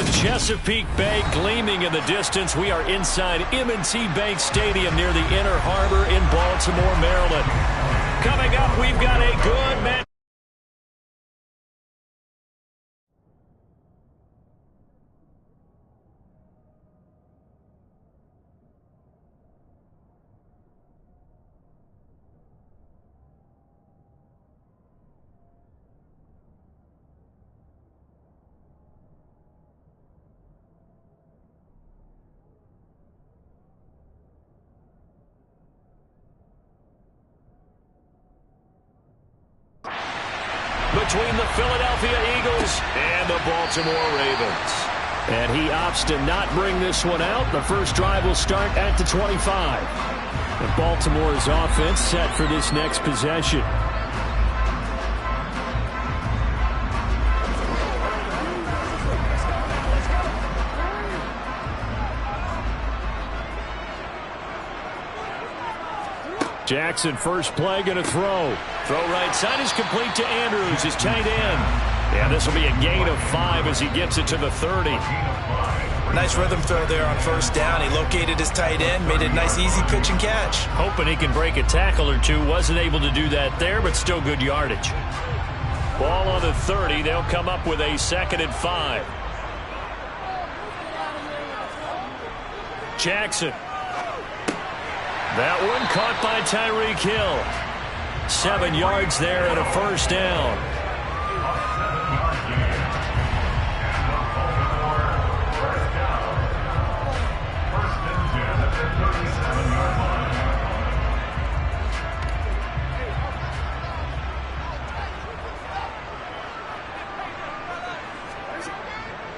With Chesapeake Bay gleaming in the distance, we are inside M&T Bank Stadium near the Inner Harbor in Baltimore, Maryland. Coming up, we've got a good match. Between the Philadelphia Eagles and the Baltimore Ravens. And he opts to not bring this one out. The first drive will start at the 25. And Baltimore's offense set for this next possession. Jackson, first play, going to throw. Throw right side is complete to Andrews, his tight end. Yeah, this will be a gain of 5 as he gets it to the 30. Nice rhythm throw there on first down. He located his tight end, made it a nice easy pitch and catch. Hoping he can break a tackle or two. Wasn't able to do that there, but still good yardage. Ball on the 30. They'll come up with a 2nd and 5. Jackson. That one caught by Tyreek Hill. 7 yards there and a first down.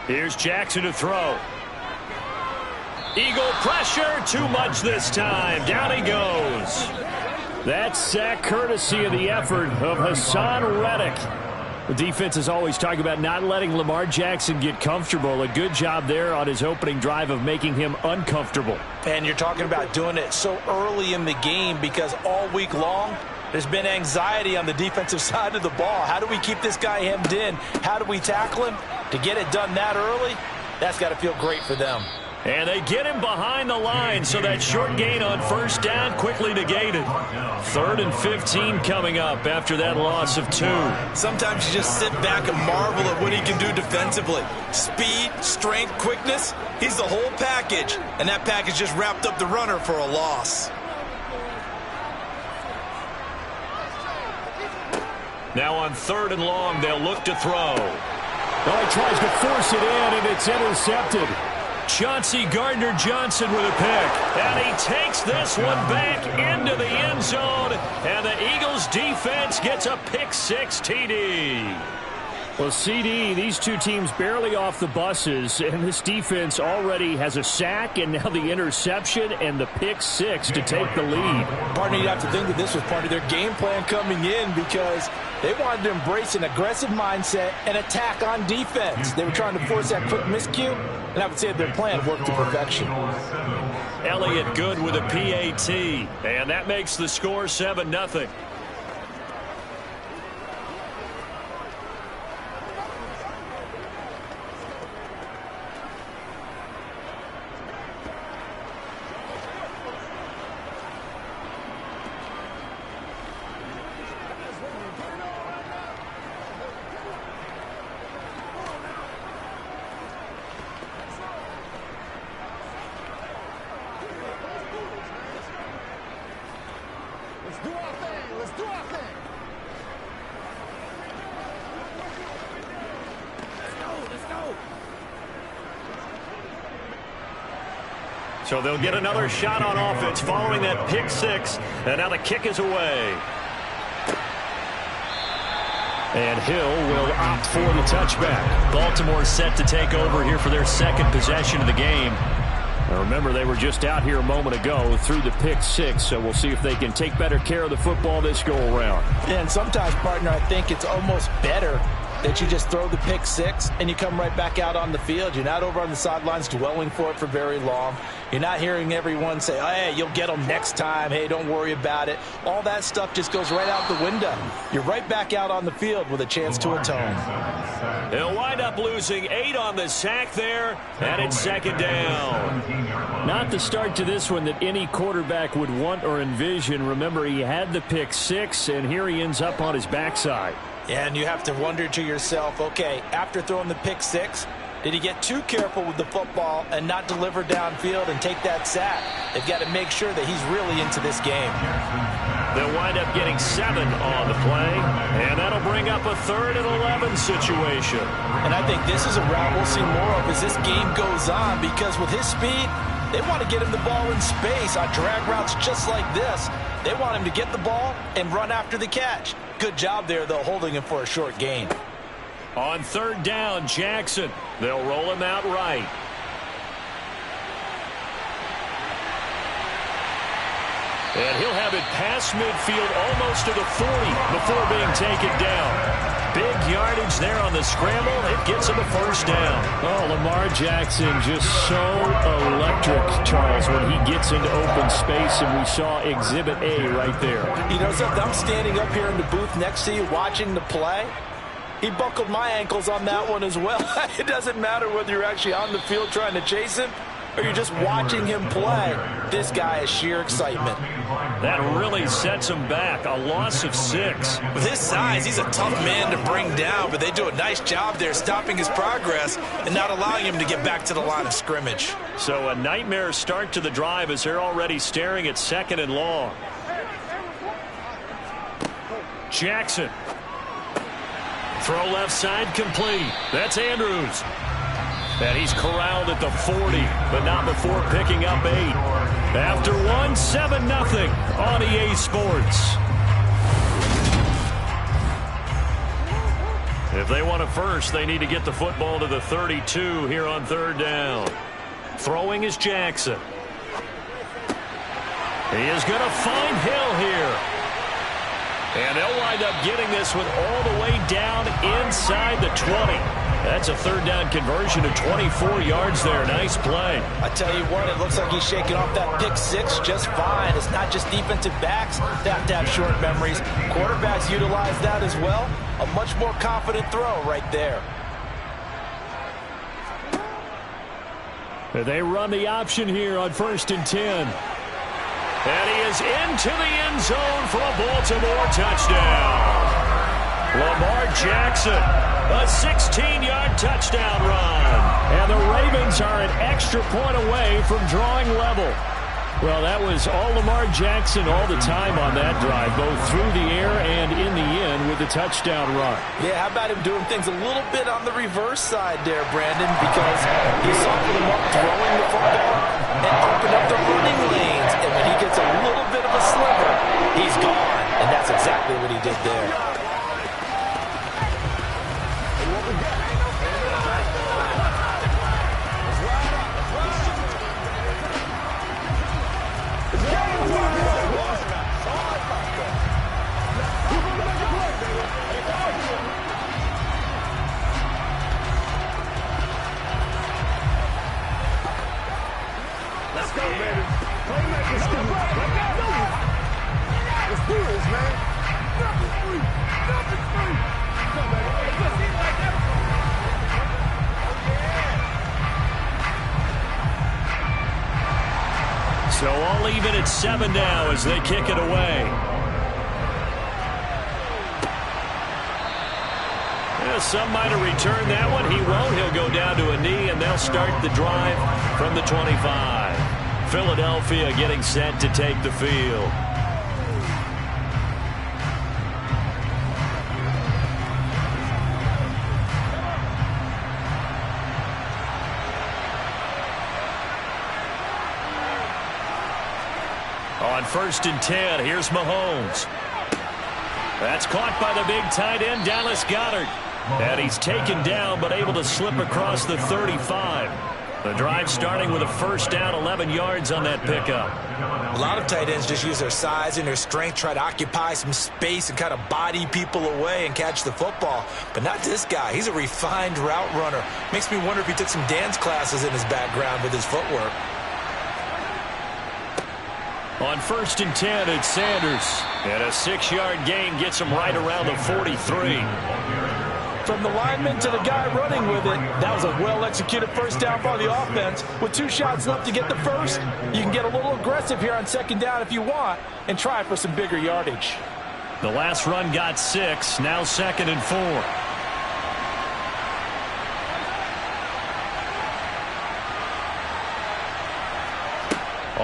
Here's Jackson to throw. Eagle pressure, too much this time. Down he goes. That sack courtesy of the effort of Hassan Reddick. The defense is always talking about not letting Lamar Jackson get comfortable. A good job there on his opening drive of making him uncomfortable. And you're talking about doing it so early in the game because all week long there's been anxiety on the defensive side of the ball. How do we keep this guy hemmed in? How do we tackle him? To get it done that early, that's got to feel great for them. And they get him behind the line, so that short gain on first down quickly negated. 3rd and 15 coming up after that loss of 2. Sometimes you just sit back and marvel at what he can do defensively. Speed, strength, quickness, he's the whole package. And that package just wrapped up the runner for a loss. Now on 3rd and long, they'll look to throw. Oh, he tries to force it in, and it's intercepted. Chauncey Gardner-Johnson with a pick. And he takes this one back into the end zone. And the Eagles defense gets a pick-6 TD. Well, CD, these two teams barely off the buses, and this defense already has a sack and now the interception and the pick-6 to take the lead. Partner, you'd have to think that this was part of their game plan coming in because they wanted to embrace an aggressive mindset and attack on defense. They were trying to force that quick miscue, and I would say their plan worked to perfection. Elliott Good with a PAT, and that makes the score 7-0. So they'll get another shot on offense following that pick-6, and now the kick is away. And Hill will opt for the touchback. Baltimore set to take over here for their 2nd possession of the game. Now remember, they were just out here a moment ago through the pick-6, so we'll see if they can take better care of the football this go-around. And sometimes, partner, I think it's almost better that you just throw the pick six and you come right back out on the field. You're not over on the sidelines dwelling for it for very long. You're not hearing everyone say, oh, hey, you'll get them next time. Hey, don't worry about it. All that stuff just goes right out the window. You're right back out on the field with a chance to atone. They'll wind up losing 8 on the sack there, and it's second down. Not the start to this one that any quarterback would want or envision. Remember, he had the pick six, and here he ends up on his backside. Yeah, and you have to wonder to yourself, okay, after throwing the pick six, did he get too careful with the football and not deliver downfield and take that sack? They've got to make sure that he's really into this game. They'll wind up getting 7 on the play, and that'll bring up a 3rd and 11 situation. And I think this is a route we'll see more of as this game goes on, because with his speed, they want to get him the ball in space on drag routes just like this. They want him to get the ball and run after the catch. Good job there, though, holding him for a short gain. On 3rd down, Jackson. They'll roll him out right. And he'll have it past midfield almost to the 40 before being taken down. Big yardage there on the scramble. It gets him a 1st down. Oh, Lamar Jackson just so electric, Charles, when he gets into open space, and we saw Exhibit A right there. You know something? I'm standing up here in the booth next to you watching the play. He buckled my ankles on that one as well. It doesn't matter whether you're actually on the field trying to chase him or you're just watching him play. This guy is sheer excitement. That really sets him back. A loss of 6. With his size, he's a tough man to bring down, but they do a nice job there stopping his progress and not allowing him to get back to the line of scrimmage. So a nightmare start to the drive as they're already staring at 2nd and long. Jackson. Throw left side complete. That's Andrews. And he's corralled at the 40, but not before picking up 8. After 1, 7-0 on EA Sports. If they want a first, they need to get the football to the 32 here on 3rd down. Throwing is Jackson. He is going to find Hill here. And they'll wind up getting this one all the way down inside the 20. That's a 3rd down conversion to 24 yards there. Nice play. I tell you what, it looks like he's shaking off that pick six just fine. It's not just defensive backs that have to have short memories. Quarterbacks utilize that as well. A much more confident throw right there. They run the option here on 1st and 10. And he is into the end zone for a Baltimore touchdown. Lamar Jackson, a 16-yard touchdown run. And the Ravens are an extra point away from drawing level. Well, that was all Lamar Jackson all the time on that drive, both through the air and in the end with the touchdown run. Yeah, how about him doing things a little bit on the reverse side there, Brandon, because he softened him up throwing the football and opened up the running lanes. And when he gets a little bit of a sliver, he's gone. And that's exactly what he did there. So all even at 7 now as they kick it away. Yeah, some might have returned that one. He won't. He'll go down to a knee, and they'll start the drive from the 25. Philadelphia getting set to take the field. On 1st and 10, here's Mahomes. That's caught by the big tight end, Dallas Goedert. And he's taken down, but able to slip across the 35. The drive starting with a first down, 11 yards on that pickup. A lot of tight ends just use their size and their strength, try to occupy some space and kind of body people away and catch the football. But not this guy. He's a refined route runner. Makes me wonder if he took some dance classes in his background with his footwork. On 1st and 10, it's Sanders. And a 6-yard gain gets him right around the 43. From the lineman to the guy running with it, that was a well-executed first down by the offense. With 2 shots left to get the first, you can get a little aggressive here on 2nd down if you want and try for some bigger yardage. The last run got 6, now 2nd and 4.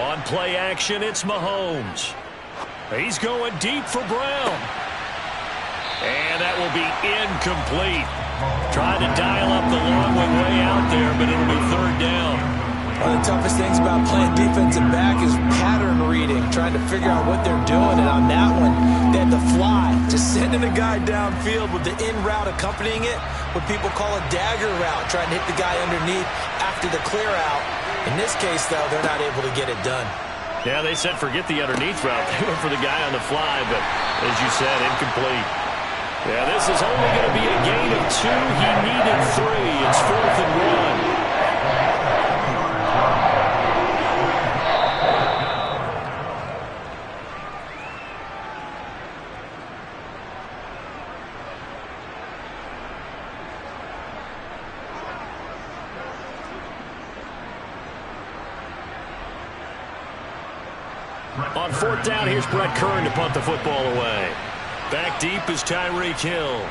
On play action, it's Mahomes. He's going deep for Brown. And that will be incomplete. Tried to dial up the long one way out there, but it'll be 3rd down. One of the toughest things about playing defensive back is pattern reading, trying to figure out what they're doing. And on that one, they had to fly, just sending a guy downfield with the in route accompanying it, what people call a dagger route, trying to hit the guy underneath after the clear out. In this case, though, they're not able to get it done. Yeah, they said forget the underneath route. They went for the guy on the fly, but as you said, incomplete. Yeah, this is only going to be a gain of 2. He needed 3. It's 4th and 1. On 4th down, here's Brett Kern to punt the football away. Back deep is Tyreek Hill.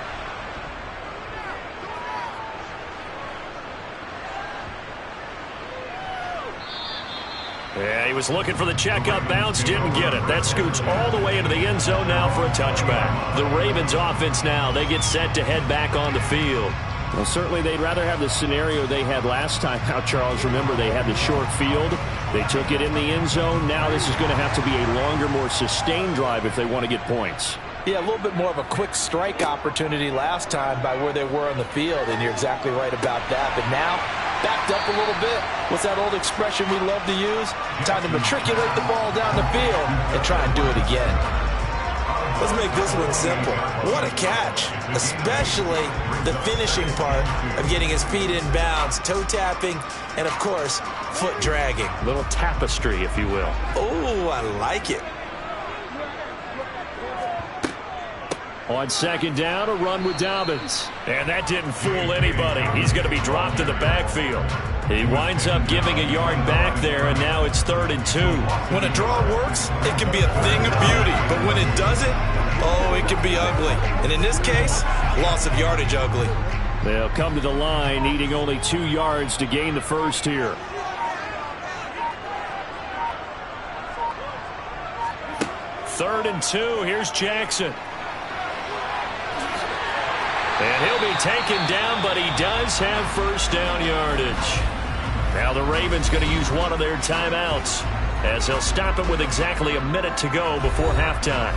Yeah, he was looking for the checkup bounce, didn't get it. That scoots all the way into the end zone now for a touchback. The Ravens offense now, they get set to head back on the field. Well, certainly they'd rather have the scenario they had last time out, Charles. Remember, they had the short field. They took it in the end zone. Now this is going to have to be a longer, more sustained drive if they want to get points. Yeah, a little bit more of a quick strike opportunity last time by where they were on the field, and you're exactly right about that. But now, backed up a little bit. What's that old expression we love to use? Time to matriculate the ball down the field and try and do it again. Let's make this one simple. What a catch, especially the finishing part of getting his feet in bounds, toe tapping, and, of course, foot dragging. A little tapestry, if you will. Oh, I like it. On 2nd down, a run with Dobbins. And that didn't fool anybody. He's going to be dropped in the backfield. He winds up giving a yard back there, and now it's 3rd and 2. When a draw works, it can be a thing of beauty. But when it doesn't, oh, it can be ugly. And in this case, loss of yardage ugly. They'll come to the line, needing only 2 yards to gain the first here. Third and 2. Here's Jackson. And he'll be taken down, but he does have first down yardage. Now the Ravens going to use one of their timeouts as they'll stop it with exactly a minute to go before halftime.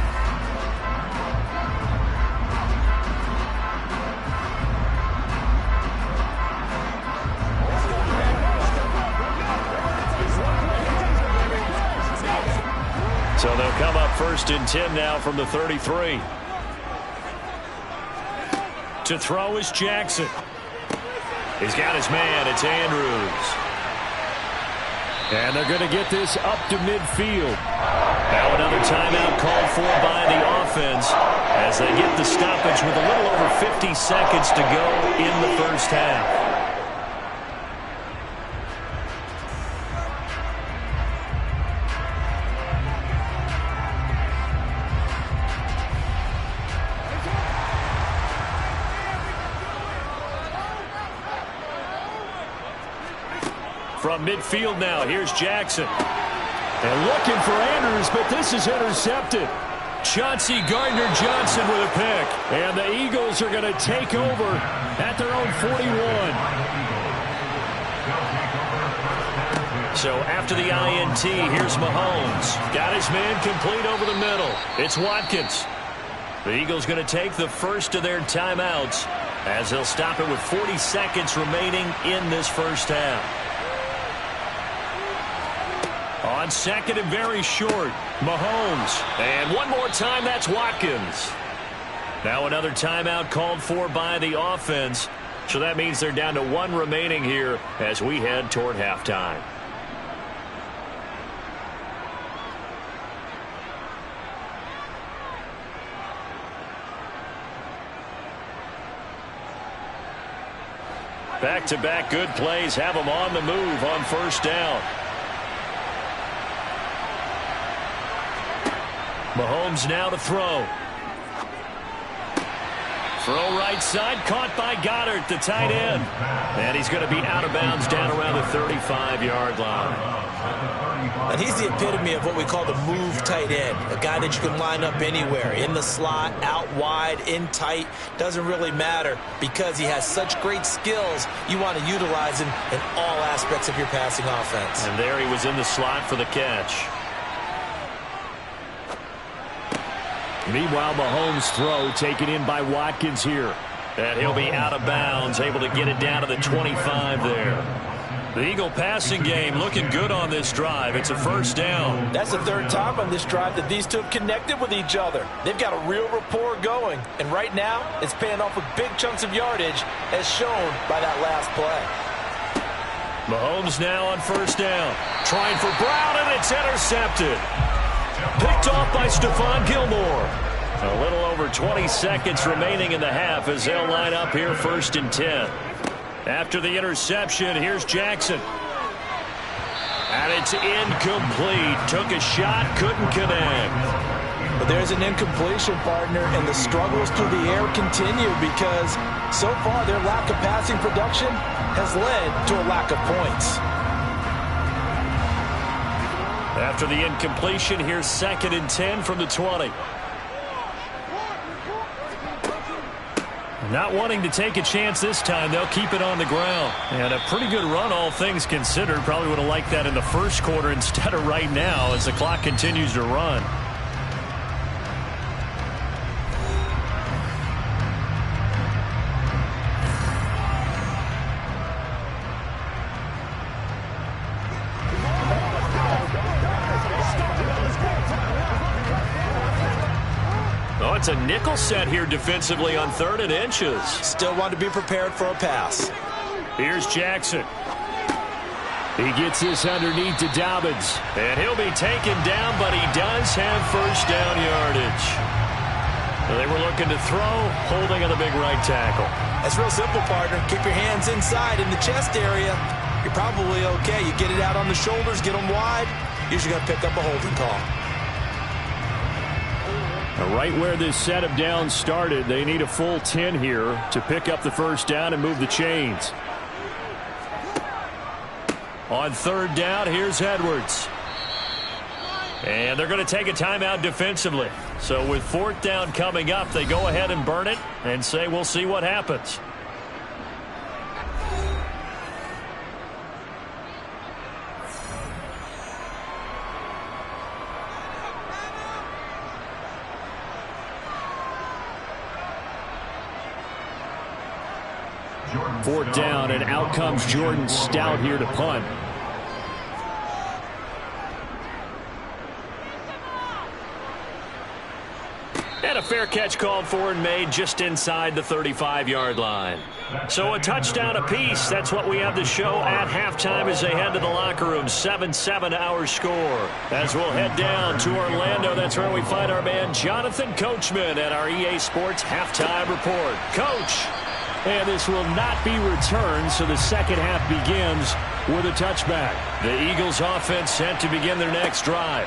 So they'll come up 1st and 10 now from the 33. To throw is Jackson. He's got his man. It's Andrews. And they're going to get this up to midfield. Now another timeout called for by the offense as they get the stoppage with a little over 50 seconds to go in the first half. From midfield now, here's Jackson. And looking for Andrews, but this is intercepted. Chauncey Gardner-Johnson with a pick. And the Eagles are going to take over at their own 41. So after the INT, here's Mahomes. Got his man complete over the middle. It's Watkins. The Eagles going to take the first of their timeouts as they'll stop it with 40 seconds remaining in this first half. On second and very short, Mahomes. And one more time, that's Watkins. Now another timeout called for by the offense. So that means they're down to one remaining here as we head toward halftime. Back-to-back good plays have them on the move on first down. Mahomes now to throw. Throw right side, caught by Goddard, the tight end. And he's going to be out of bounds down around the 35-yard line. And he's the epitome of what we call the move tight end, a guy that you can line up anywhere, in the slot, out wide, in tight, doesn't really matter because he has such great skills. You want to utilize him in all aspects of your passing offense. And there he was in the slot for the catch. Meanwhile, Mahomes' throw taken in by Watkins here. And he'll be out of bounds, able to get it down to the 25 there. The Eagle passing game looking good on this drive. It's a first down. That's the third time on this drive that these two have connected with each other. They've got a real rapport going. And right now, it's paying off with big chunks of yardage, as shown by that last play. Mahomes now on first down. Trying for Brown, and it's intercepted. Picked off by Stephon Gilmore. A little over 20 seconds remaining in the half as they'll line up here first and 10. After the interception, here's Jackson. And it's incomplete. Took a shot, couldn't connect. But there's an incompletion, partner, and the struggles through the air continue because so far their lack of passing production has led to a lack of points. After the incompletion, here's second and 10 from the 20. Not wanting to take a chance this time, they'll keep it on the ground. And a pretty good run, all things considered. Probably would have liked that in the first quarter instead of right now as the clock continues to run. It's a nickel set here defensively on 3rd and inches. Still want to be prepared for a pass. Here's Jackson. He gets this underneath to Dobbins. And he'll be taken down, but he does have first down yardage. They were looking to throw, holding on the big right tackle. That's real simple, partner. Keep your hands inside in the chest area. You're probably okay. You get it out on the shoulders, get them wide. Usually going to pick up a holding call. Right where this set of downs started, they need a full 10 here to pick up the first down and move the chains. On 3rd down, here's Edwards. And they're going to take a timeout defensively. So with 4th down coming up, they go ahead and burn it and say we'll see what happens. Fourth down, and out comes Jordan Stout here to punt. And a fair catch called for and made just inside the 35-yard line. So a touchdown apiece. That's what we have to show at halftime as they head to the locker room. 7-7 our score. As we'll head down to Orlando, that's where we find our man Jonathan Coachman at our EA Sports Halftime Report. Coach. And this will not be returned, so the second half begins with a touchback. The Eagles offense set to begin their next drive.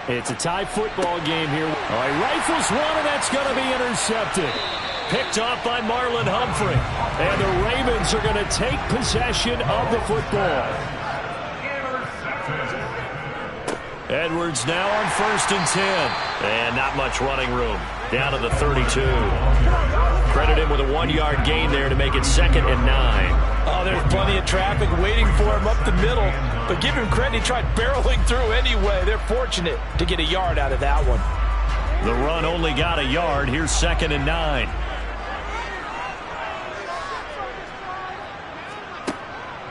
It's a tie football game here. All right, rifles one, and that's going to be intercepted. Picked off by Marlon Humphrey. And the Ravens are going to take possession of the football. Edwards now on 1st and 10. And not much running room. Down to the 32. Credit him with a 1-yard gain there to make it 2nd and 9. Oh, there's plenty of traffic waiting for him up the middle. But give him credit, he tried barreling through anyway. They're fortunate to get a yard out of that one. The run only got a yard. Here's 2nd and 9.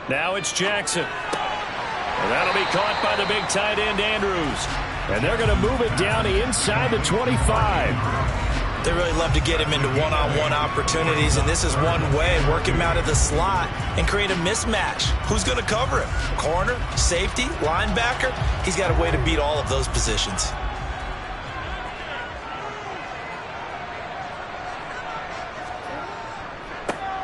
Now it's Jackson. And that'll be caught by the big tight end, Andrews. And they're going to move it down inside the 25. They really love to get him into one-on-one opportunities, and this is one way. Work him out of the slot and create a mismatch. Who's going to cover him? Corner, safety, linebacker? He's got a way to beat all of those positions.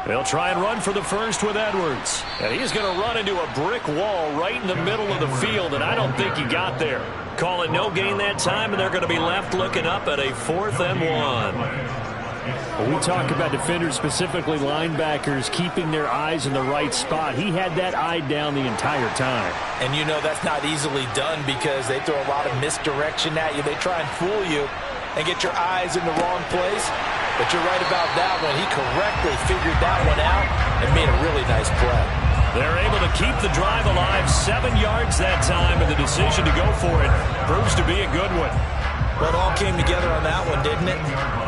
They'll try and run for the first with Edwards. And he's going to run into a brick wall right in the middle of the field, and I don't think he got there. Call it no gain that time, and they're going to be left looking up at a 4th and 1. When we talk about defenders, specifically linebackers, keeping their eyes in the right spot, he had that eye down the entire time. And you know that's not easily done because they throw a lot of misdirection at you. They try and fool you and get your eyes in the wrong place. But you're right about that one. He correctly figured that one out and made a really nice play. They're able to keep the drive alive, 7 yards that time, and the decision to go for it proves to be a good one. Well, it all came together on that one, didn't it?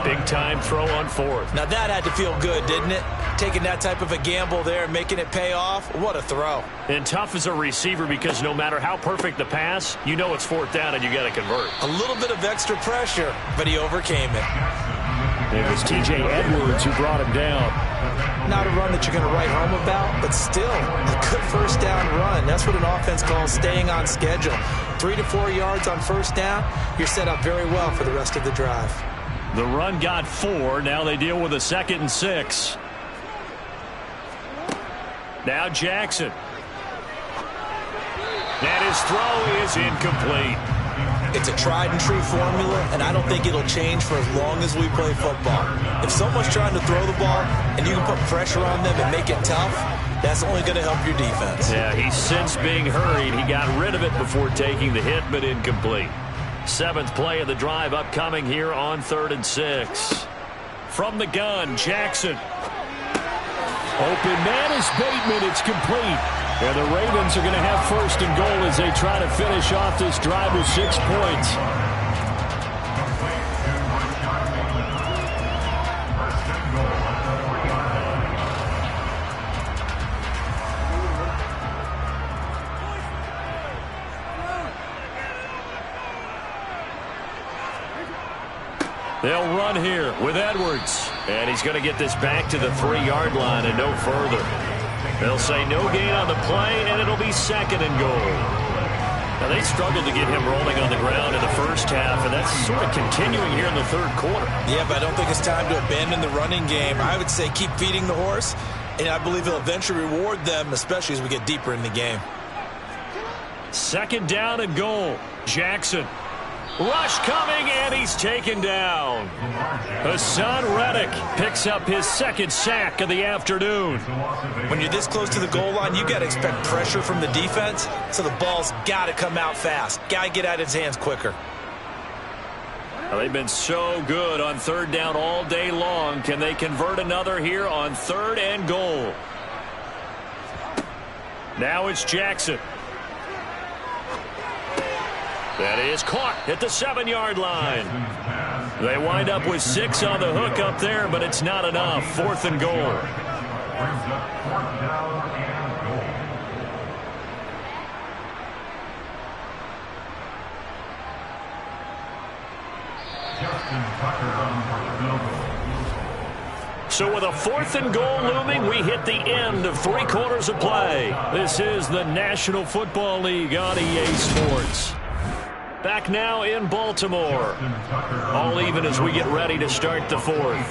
Big-time throw on 4th. Now that had to feel good, didn't it? Taking that type of a gamble there and making it pay off. What a throw. And tough as a receiver because no matter how perfect the pass, you know it's 4th down and you got to convert. A little bit of extra pressure, but he overcame it. It was T.J. Edwards who brought him down. Not a run that you're going to write home about, but still a good first down run. That's what an offense calls staying on schedule. 3 to 4 yards on first down, you're set up very well for the rest of the drive. The run got 4. Now they deal with a 2nd and 6. Now Jackson. And his throw is incomplete. It's a tried-and-true formula, and I don't think it'll change for as long as we play football. If someone's trying to throw the ball and you can put pressure on them and make it tough, that's only going to help your defense. Yeah, he's since being hurried. He got rid of it before taking the hit, but incomplete. 7th play of the drive upcoming here on 3rd and 6. From the gun, Jackson. Open man is Bateman. It's complete. And the Ravens are going to have 1st and goal as they try to finish off this drive with 6 points. They'll run here with Edwards. And he's going to get this back to the 3-yard line and no further. They'll say no gain on the play, and it'll be 2nd and goal. Now, they struggled to get him rolling on the ground in the first half, and that's sort of continuing here in the 3rd quarter. Yeah, but I don't think it's time to abandon the running game. I would say keep feeding the horse, and I believe he'll eventually reward them, especially as we get deeper in the game. 2nd down and goal. Jackson. Rush coming, and he's taken down. Hassan Reddick picks up his 2nd sack of the afternoon. When you're this close to the goal line, you got to expect pressure from the defense, so the ball's got to come out fast. Got to get out of his hands quicker. Well, they've been so good on 3rd down all day long. Can they convert another here on 3rd and goal? Now it's Jackson. That is caught at the 7-yard line. They wind up with 6 on the hook up there, but it's not enough. 4th and goal. So with a 4th and goal looming, we hit the end of 3 quarters of play. This is the National Football League on EA Sports. Back now in Baltimore. All even as we get ready to start the 4th.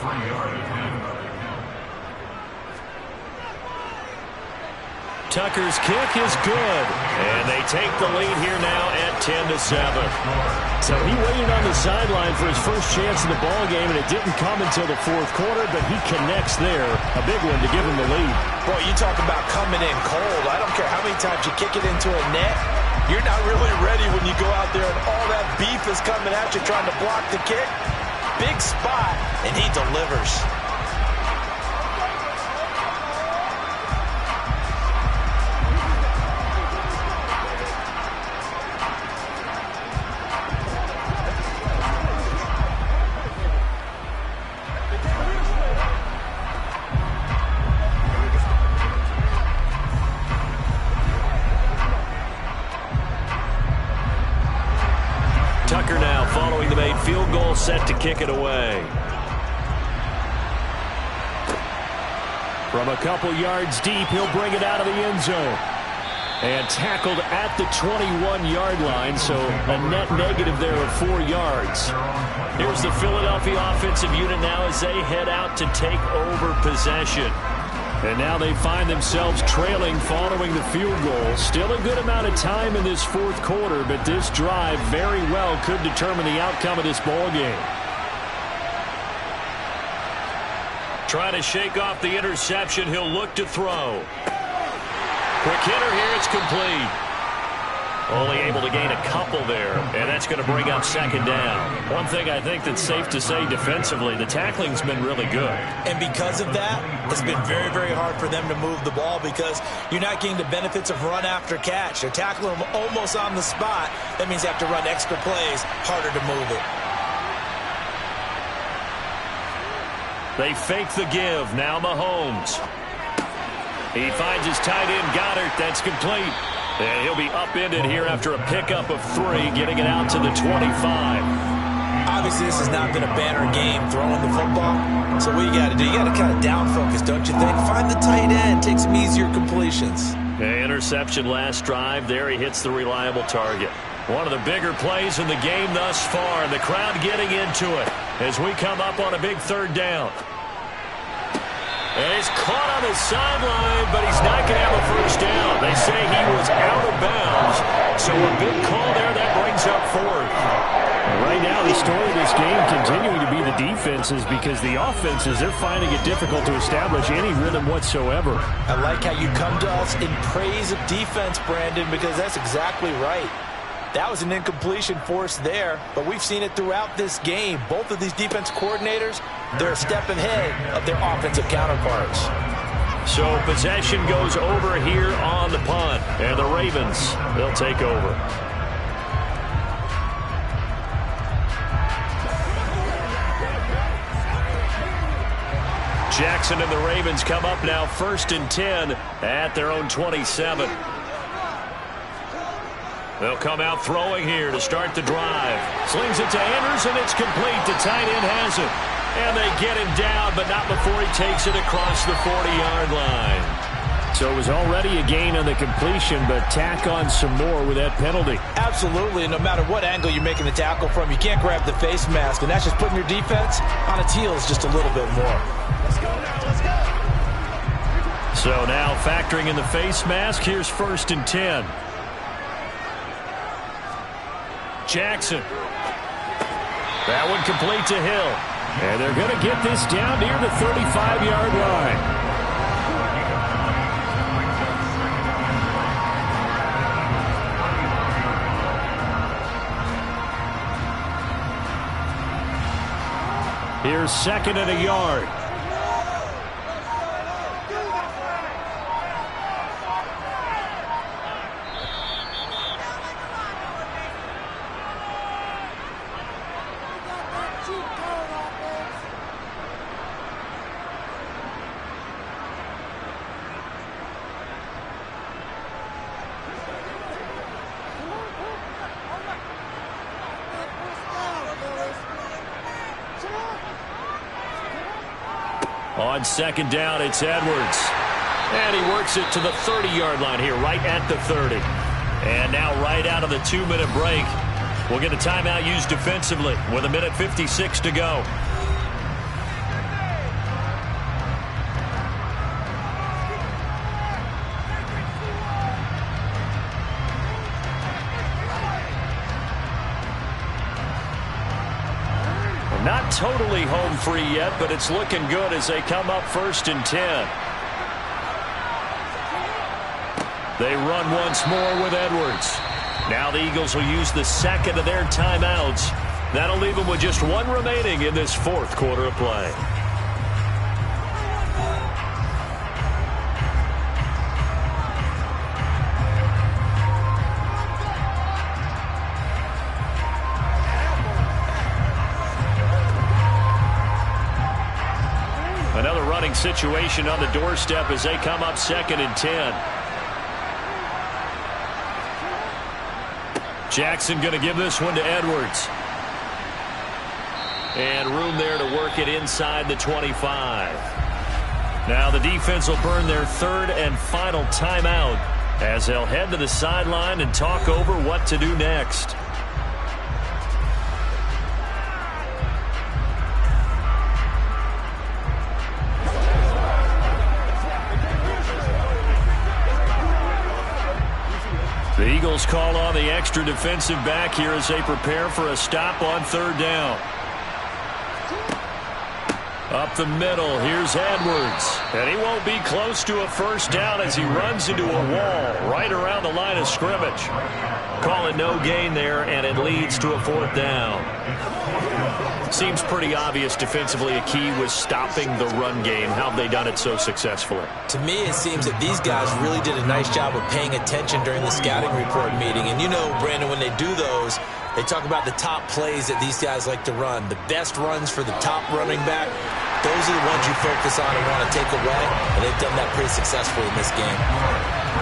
Tucker's kick is good. And they take the lead here now at 10-7. So he waited on the sideline for his first chance in the ball game, and it didn't come until the 4th quarter, but he connects there. A big one to give him the lead. Boy, you talk about coming in cold. I don't care how many times you kick it into a net. You're not really ready when you go out there and all that beef is coming at you trying to block the kick. Big spot, and he delivers. kick it away. From a couple yards deep, he'll bring it out of the end zone. And tackled at the 21-yard line, so a net negative there of 4 yards. Here's the Philadelphia offensive unit now as they head out to take over possession. And now they find themselves trailing following the field goal. Still a good amount of time in this fourth quarter, but this drive very well could determine the outcome of this ball game. Trying to shake off the interception. He'll look to throw. Quick hitter here. It's complete. Only able to gain a couple there, and that's going to bring up second down. One thing I think that's safe to say defensively, the tackling's been really good. And because of that, it's been very, very hard for them to move the ball because you're not getting the benefits of run after catch. They're tackling them almost on the spot. That means they have to run extra plays, harder to move it. They fake the give. Now Mahomes. He finds his tight end, Goddard. That's complete. And he'll be upended here after a pickup of 3, getting it out to the 25. Obviously, this has not been a banner game throwing the football. So what you got to do, you got to kind of down focus, don't you think? Find the tight end, take some easier completions. Interception last drive. There he hits the reliable target. One of the bigger plays in the game thus far. The crowd getting into it as we come up on a big third down. And he's caught on the sideline, but he's not going to have a first down. They say he was out of bounds. So a big call there that brings up fourth. Right now, the story of this game continuing to be the defenses because the offenses, they're finding it difficult to establish any rhythm whatsoever. I like how you come to us in praise of defense, Brandon, because that's exactly right. That was an incompletion forced there, but we've seen it throughout this game. Both of these defense coordinators, they're a step ahead of their offensive counterparts. So possession goes over here on the punt, and the Ravens, they'll take over. Jackson and the Ravens come up now 1st and 10 at their own 27. They'll come out throwing here to start the drive. Slings it to Andrews, and it's complete. The tight end has it. And they get him down, but not before he takes it across the 40-yard line. So it was already a gain on the completion, but tack on some more with that penalty. Absolutely. No matter what angle you're making the tackle from, you can't grab the face mask, and that's just putting your defense on its heels just a little bit more. So now factoring in the face mask, here's 1st and 10. Jackson. That one complete to Hill. And they're going to get this down near the 35-yard line. Here's 2nd and a yard. On 2nd down, it's Edwards. And he works it to the 30-yard line here, right at the 30. And now right out of the 2-minute break, we'll get a timeout used defensively with 1:56 to go. Not totally home free yet, but it's looking good as they come up 1st and 10. They run once more with Edwards. Now the Eagles will use the 2nd of their timeouts. That'll leave them with just 1 remaining in this 4th quarter of play. Another running situation on the doorstep as they come up 2nd and 10. Jackson going to give this one to Edwards. And room there to work it inside the 25. Now the defense will burn their third and final timeout as they'll head to the sideline and talk over what to do next. The Eagles call on the extra defensive back here as they prepare for a stop on third down. Up the middle, here's Edwards. And he won't be close to a first down as he runs into a wall right around the line of scrimmage. Call it no gain there, and it leads to a fourth down. Seems pretty obvious defensively a key was stopping the run game. How have they done it so successfully? To me, it seems that these guys really did a nice job of paying attention during the scouting report meeting. And you know, Brandon, when they do those, they talk about the top plays that these guys like to run. The best runs for the top running back, those are the ones you focus on and want to take away. And they've done that pretty successfully in this game.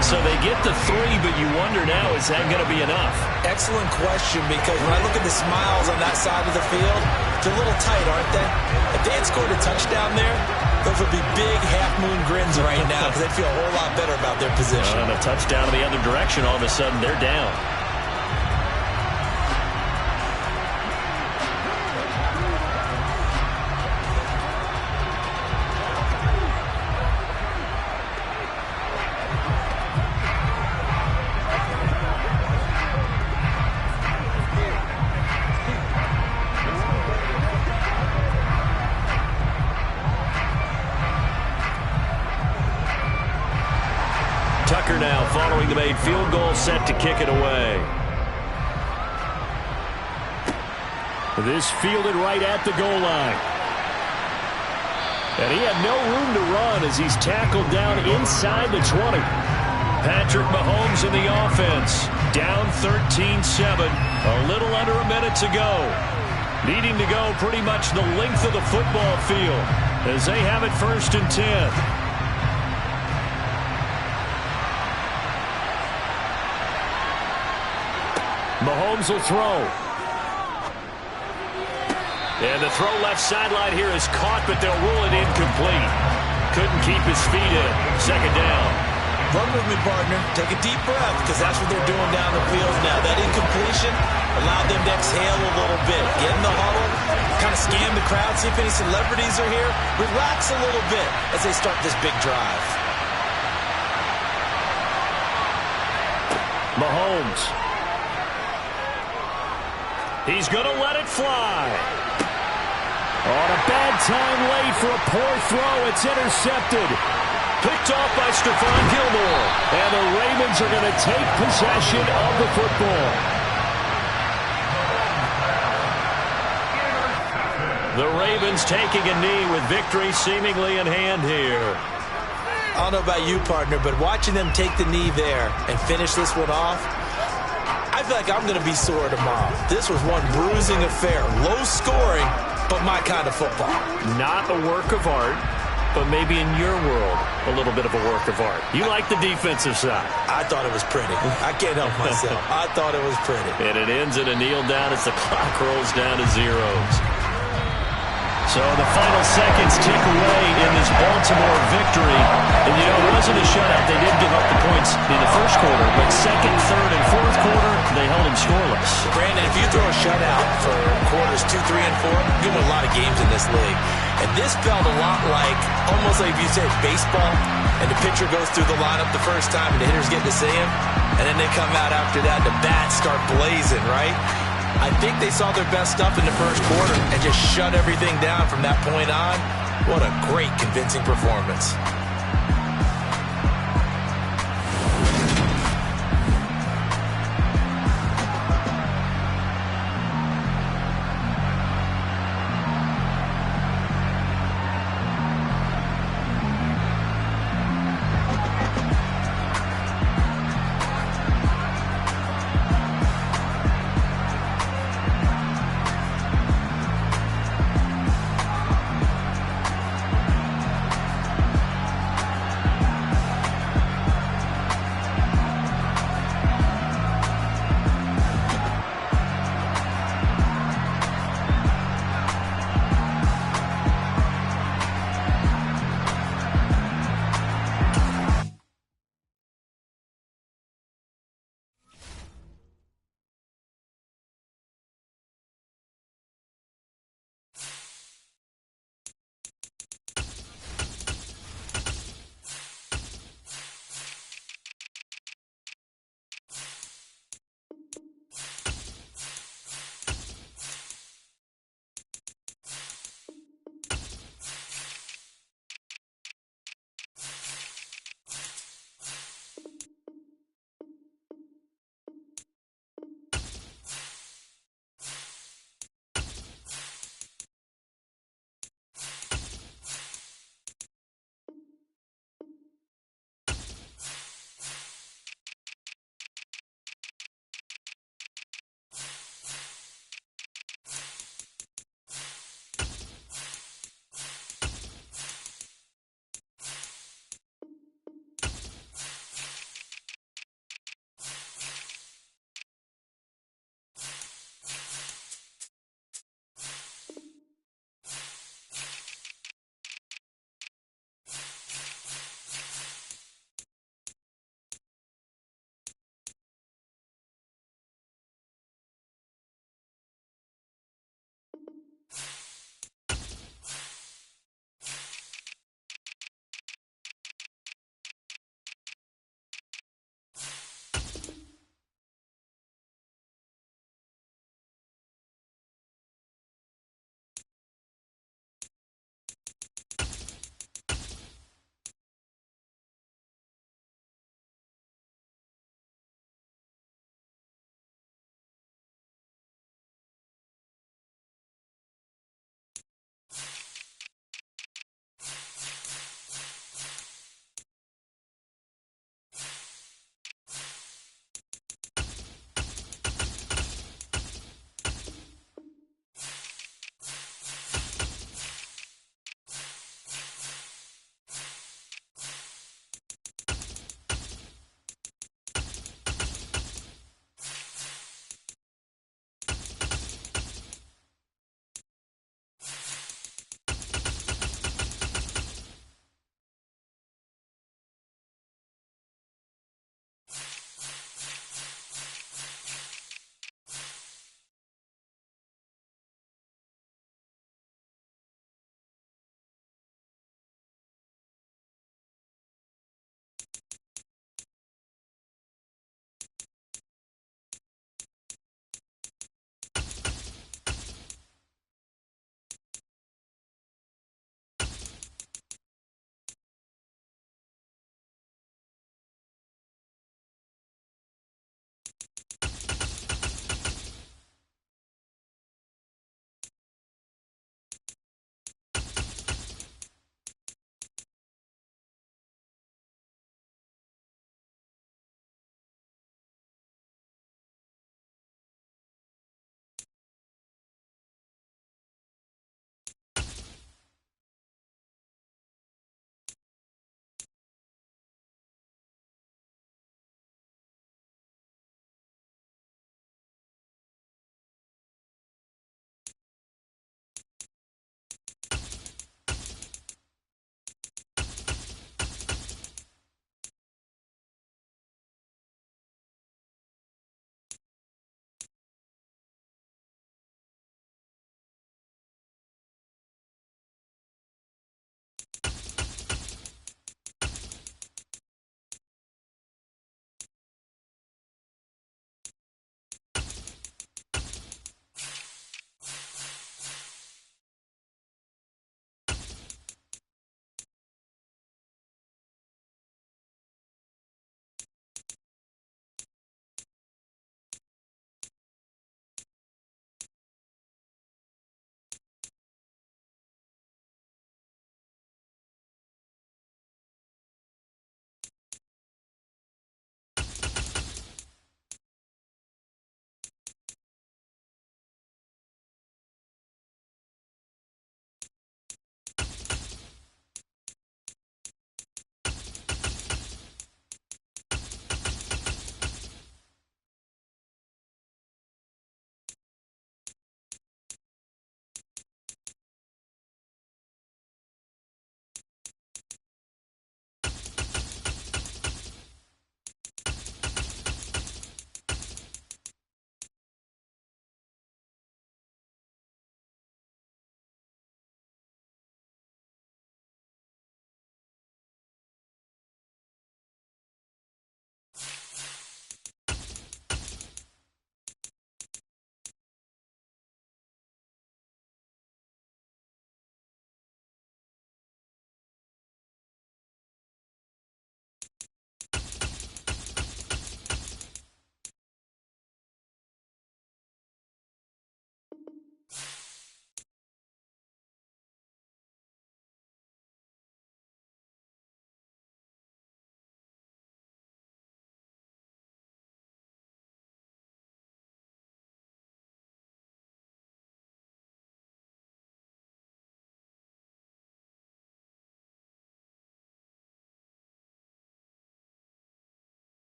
So they get the 3, but you wonder now, is that going to be enough? Excellent question, because when I look at the smiles on that side of the field, they're a little tight, aren't they? If they had scored a touchdown there, those would be big half-moon grins right now because they'd feel a whole lot better about their position. And a touchdown in the other direction, all of a sudden they're down. Tucker now following the made field goal, set to kick it away. This fielded right at the goal line. And he had no room to run as he's tackled down inside the 20. Patrick Mahomes in the offense. Down 13-7. A little under a minute to go. Needing to go pretty much the length of the football field as they have it 1st and 10. Mahomes will throw. And the throw left sideline here is caught, but they'll rule it incomplete. Couldn't keep his feet in. 2nd down. Run with me, partner. Take a deep breath, because that's what they're doing down the field now. That incompletion allowed them to exhale a little bit. Get in the huddle, kind of scan the crowd, see if any celebrities are here. Relax a little bit as they start this big drive. Mahomes. He's going to let it fly. On a bad time late for a poor throw. It's intercepted. Picked off by Stephon Gilmore. And the Ravens are going to take possession of the football. The Ravens taking a knee with victory seemingly in hand here. I don't know about you, partner, but watching them take the knee there and finish this one off, I feel like I'm going to be sore tomorrow. This was one bruising affair. Low scoring, but my kind of football. Not a work of art, but maybe in your world, a little bit of a work of art. You like the defensive side. I thought it was pretty. I can't help myself. I thought it was pretty. And it ends in a kneel down as the clock rolls down to zeros. So the final seconds tick away in this Baltimore victory. And, you know, it wasn't a shutout. They did give up the points in the first quarter, but second, third, and fourth quarter, they held them scoreless. Brandon, if you throw a shutout for quarters 2, 3, and 4, you win a lot of games in this league. And this felt a lot like, almost like if you said baseball, and the pitcher goes through the lineup the first time, and the hitters get to see him, and then they come out after that, the bats start blazing, right? I think they saw their best stuff in the first quarter and just shut everything down from that point on. What a great, convincing performance.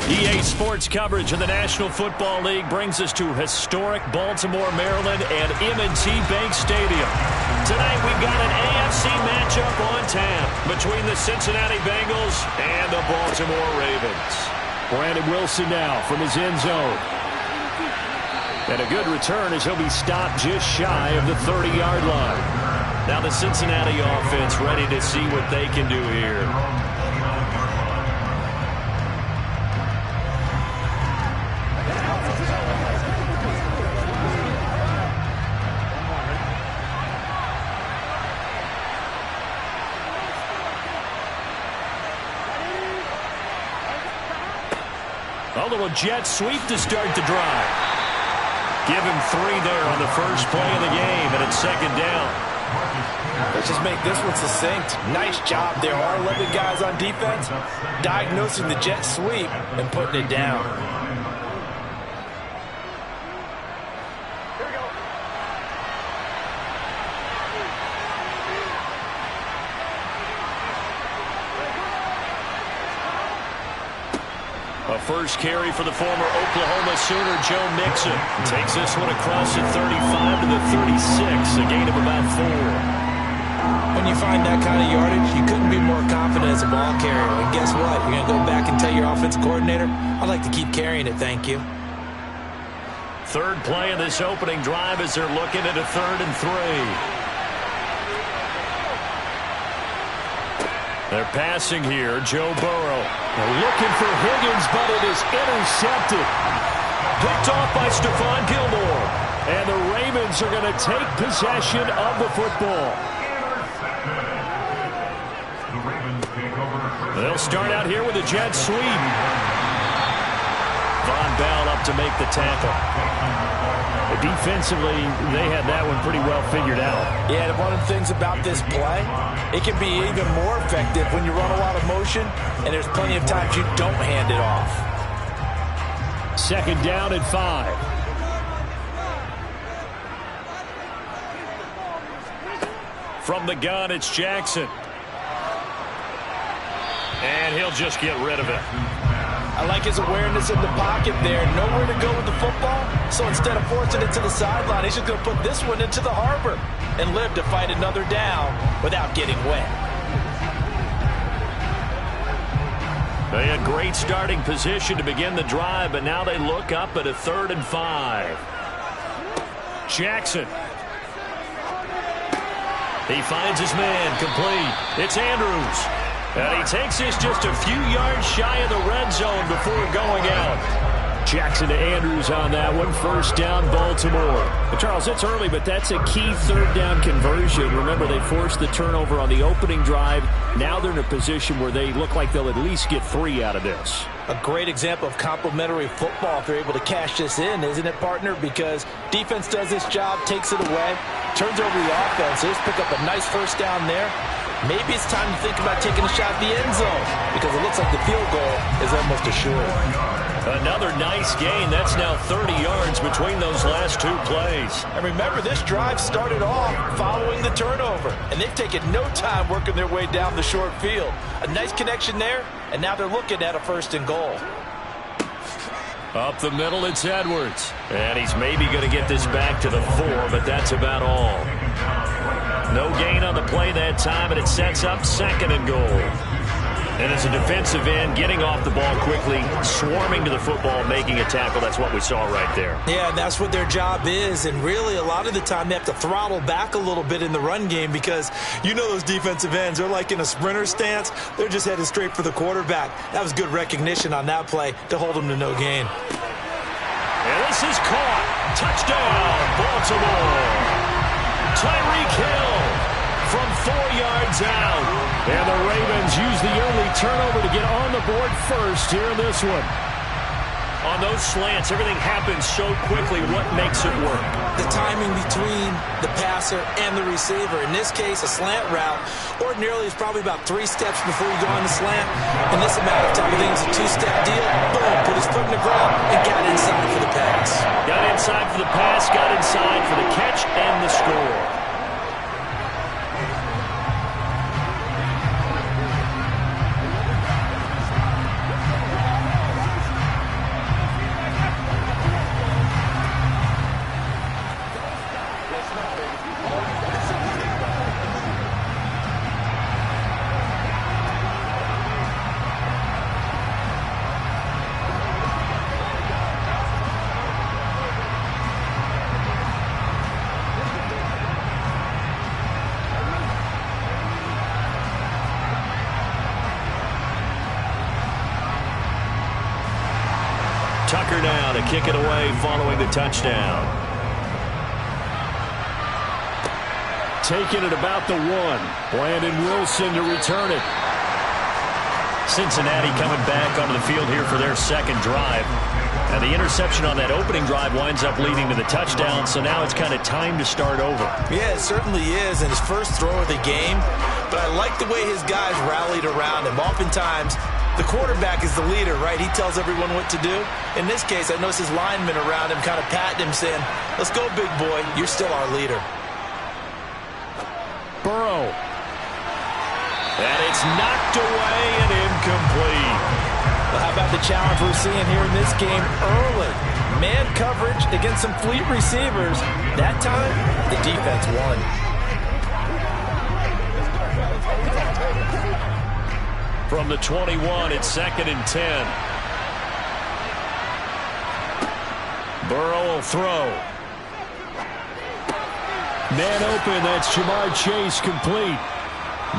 EA Sports coverage of the National Football League brings us to historic Baltimore, Maryland and M&T Bank Stadium. Tonight we've got an AFC matchup on tap between the Cincinnati Bengals and the Baltimore Ravens. Brandon Wilson now from his end zone. And a good return as he'll be stopped just shy of the 30-yard line. Now the Cincinnati offense ready to see what they can do here. A little jet sweep to start the drive. Give him 3 there on the first play of the game, and it's second down. Let's just make this one succinct. Nice job there. Our 11 guys on defense diagnosing the jet sweep and putting it down. A first carry for the former Oklahoma Sooner, Joe Mixon. Takes this one across the 35 to the 36, a gain of about 4. When you find that kind of yardage, you couldn't be more confident as a ball carrier. And guess what? You're going to go back and tell your offensive coordinator, I'd like to keep carrying it, thank you. Third play of this opening drive as they're looking at a 3rd and 3. They're passing here. Joe Burrow. They're looking for Higgins, but it is intercepted. Picked off by Stephon Gilmore. And the Ravens are going to take possession of the football. They'll start out here with a jet sweep. Von Bell up to make the tackle. Defensively, they had that one pretty well figured out. Yeah, and one of the things about this play, it can be even more effective when you run a lot of motion, and there's plenty of times you don't hand it off. Second down and 5. From the gun, it's Jackson. And he'll just get rid of it. I like his awareness in the pocket there. Nowhere to go with the football. So instead of forcing it to the sideline, he's just going to put this one into the harbor and live to fight another down without getting wet. They had great starting position to begin the drive, but now they look up at a 3rd and 5. Jackson. He finds his man complete. It's Andrews. And he takes this just a few yards shy of the red zone before going out. Jackson to Andrews on that one. First down, Baltimore. And Charles, it's early, but that's a key 3rd down conversion. Remember, they forced the turnover on the opening drive. Now they're in a position where they look like they'll at least get 3 out of this. A great example of complementary football if they're able to cash this in, isn't it, partner? Because defense does this job, takes it away, turns over the offense. They just pick up a nice first down there. Maybe it's time to think about taking a shot at the end zone because it looks like the field goal is almost assured. Another nice gain. That's now 30 yards between those last 2 plays. And remember, this drive started off following the turnover, and they've taken no time working their way down the short field. A nice connection there, and now they're looking at a 1st and goal. Up the middle, it's Edwards. And he's maybe going to get this back to the 4, but that's about all. No gain on the play that time, and it sets up 2nd and goal. And as a defensive end, getting off the ball quickly, swarming to the football, making a tackle, that's what we saw right there. Yeah, that's what their job is, and really a lot of the time they have to throttle back a little bit in the run game because you know those defensive ends, they're like in a sprinter stance. They're just headed straight for the quarterback. That was good recognition on that play to hold them to no gain. And this is caught. Touchdown, Baltimore. Tyreek Hill from 4 yards out. And the Ravens use the only turnover to get on the board first here in this one. On those slants, everything happens so quickly. What makes it work? The timing between the passer and the receiver. In this case, a slant route ordinarily is probably about 3 steps before you go on the slant. In this amount of time, I think it's a 2-step deal. Boom, put his foot in the ground and got inside for the pass. Got inside for the pass, got inside for the catch and the score. to kick it away following the touchdown. Taking it about the 1. Brandon Wilson to return it. Cincinnati coming back onto the field here for their second drive. And the interception on that opening drive winds up leading to the touchdown, so now it's kind of time to start over. Yeah, it certainly is, and his first throw of the game. But I like the way his guys rallied around him. Oftentimes, the quarterback is the leader, right? He tells everyone what to do. In this case, I noticed his linemen around him kind of patting him, saying, "Let's go, big boy. You're still our leader." Burrow. And it's knocked away and incomplete. Well, how about the challenge we're seeing here in this game early? Man coverage against some fleet receivers. That time, the defense won. From the 21, it's 2nd and 10. Burrow will throw. Man open, that's Jamar Chase, complete.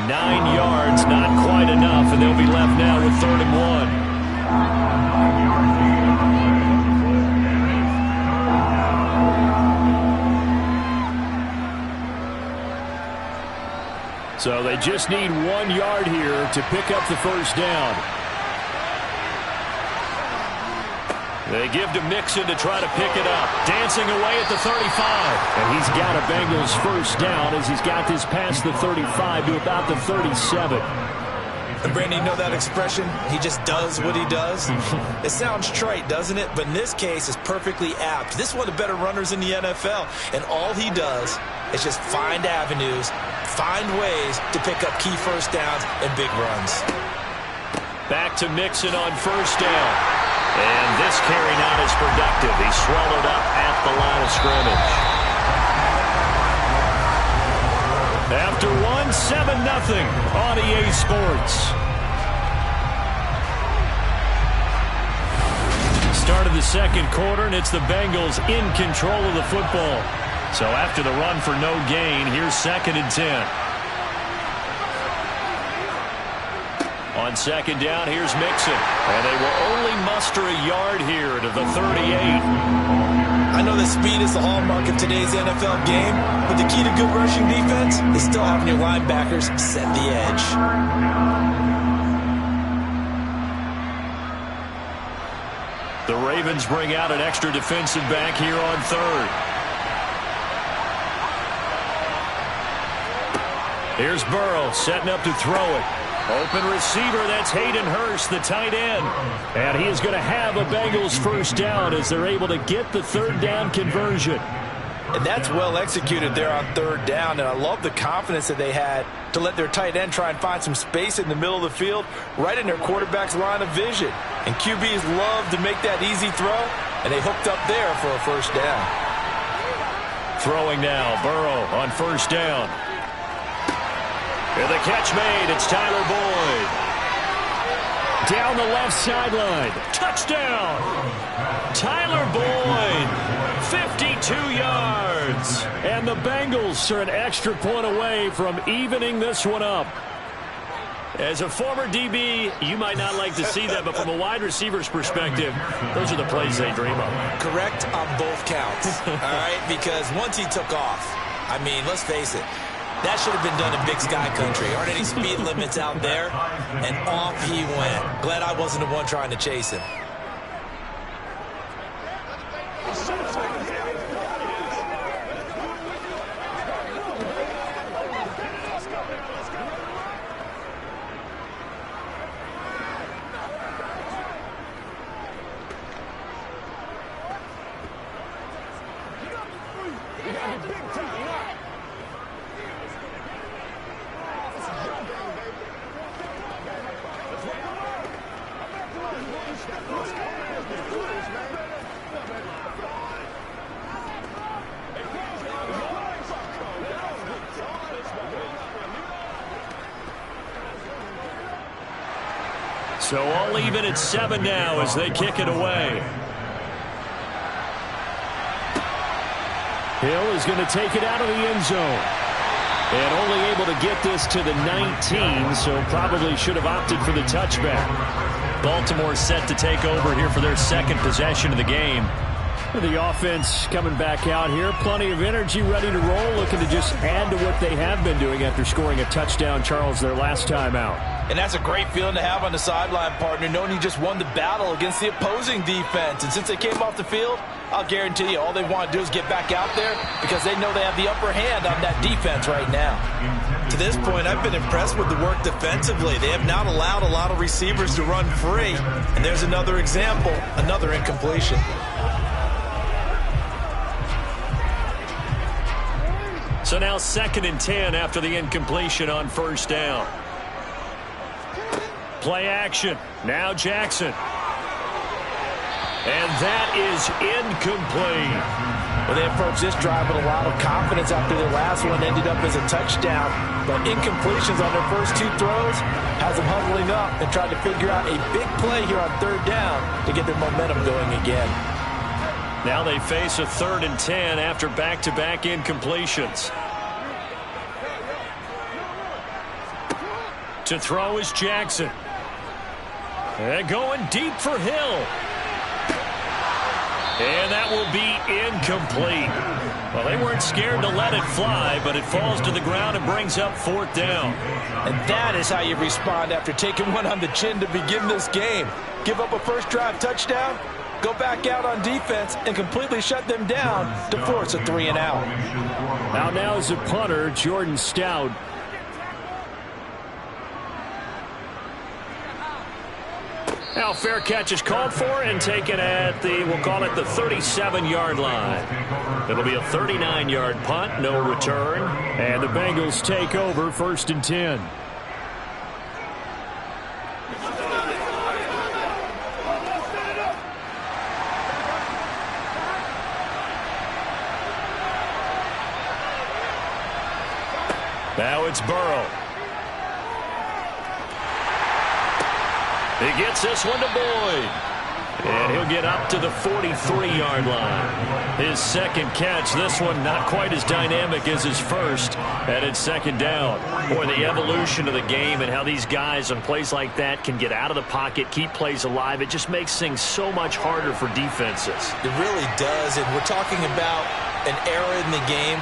9 yards, not quite enough, and they'll be left now with 3rd and 1. So they just need 1 yard here to pick up the first down. They give to Mixon to try to pick it up. Dancing away at the 35. And he's got a Bengals first down as he's got this past the 35 to about the 37. And Brandon, you know that expression? He just does what he does? It sounds trite, doesn't it? But in this case, it's perfectly apt. This is one of the better runners in the NFL. And all he does is just find avenues, find ways to pick up key first downs and big runs. Back to Mixon on first down. And this carry not as productive. He's swallowed up at the line of scrimmage. After 7-0 on EA Sports. Start of the second quarter, and it's the Bengals in control of the football. So after the run for no gain, here's 2nd and 10. On second down, here's Mixon. And they will only muster a yard here to the 38. I know that speed is the hallmark of today's NFL game, but the key to good rushing defense is still having your linebackers set the edge. The Ravens bring out an extra defensive back here on 3rd. Here's Burrow setting up to throw it. Open receiver, that's Hayden Hurst, the tight end. And he is going to have a Bengals first down as they're able to get the 3rd down conversion. And that's well executed there on 3rd down. And I love the confidence that they had to let their tight end try and find some space in the middle of the field, right in their quarterback's line of vision. And QBs love to make that easy throw, and they hooked up there for a first down. Throwing now, Burrow on first down. And the catch made, it's Tyler Boyd. Down the left sideline. Touchdown! Tyler Boyd, 52 yards. And the Bengals are an extra point away from evening this one up. As a former DB, you might not like to see that, but from a wide receiver's perspective, those are the plays they dream of. Correct on both counts, all right? Because once he took off, I mean, let's face it, that should have been done in Big Sky Country. Aren't any speed limits out there? And off he went. Glad I wasn't the one trying to chase him. So all even at 7 now as they kick it away. Hill is going to take it out of the end zone. And only able to get this to the 19, so probably should have opted for the touchback. Baltimore set to take over here for their second possession of the game. The offense coming back out here. Plenty of energy, ready to roll, looking to just add to what they have been doing after scoring a touchdown, Charles, their last time out. And that's a great feeling to have on the sideline, partner, knowing you just won the battle against the opposing defense. And since they came off the field, I'll guarantee you all they want to do is get back out there because they know they have the upper hand on that defense right now. To this point, I've been impressed with the work defensively. They have not allowed a lot of receivers to run free. And there's another example, another incompletion. So now 2nd and 10 after the incompletion on first down. Play action. Now Jackson. And that is incomplete. Well, they approached this drive with a lot of confidence after their last one ended up as a touchdown. But incompletions on their first 2 throws has them huddling up and trying to figure out a big play here on 3rd down to get their momentum going again. Now they face a 3rd and 10 after back-to-back incompletions. To throw is Jackson. And going deep for Hill. And that will be incomplete. Well, they weren't scared to let it fly, but it falls to the ground and brings up 4th down. And that is how you respond after taking one on the chin to begin this game. Give up a first drive touchdown, go back out on defense, and completely shut them down to force a 3 and out. Now is a punter, Jordan Stout. Now fair catch is called for and taken at the, we'll call it the 37-yard line. It'll be a 39-yard punt, no return. And the Bengals take over 1st and 10. Now it's Burrow. He gets this one to Boyd. And he'll get up to the 43-yard line. His 2nd catch, this one not quite as dynamic as his first, and it's 2nd down. Boy, the evolution of the game and how these guys on plays like that can get out of the pocket, keep plays alive, it just makes things so much harder for defenses. It really does, and we're talking about an era in the game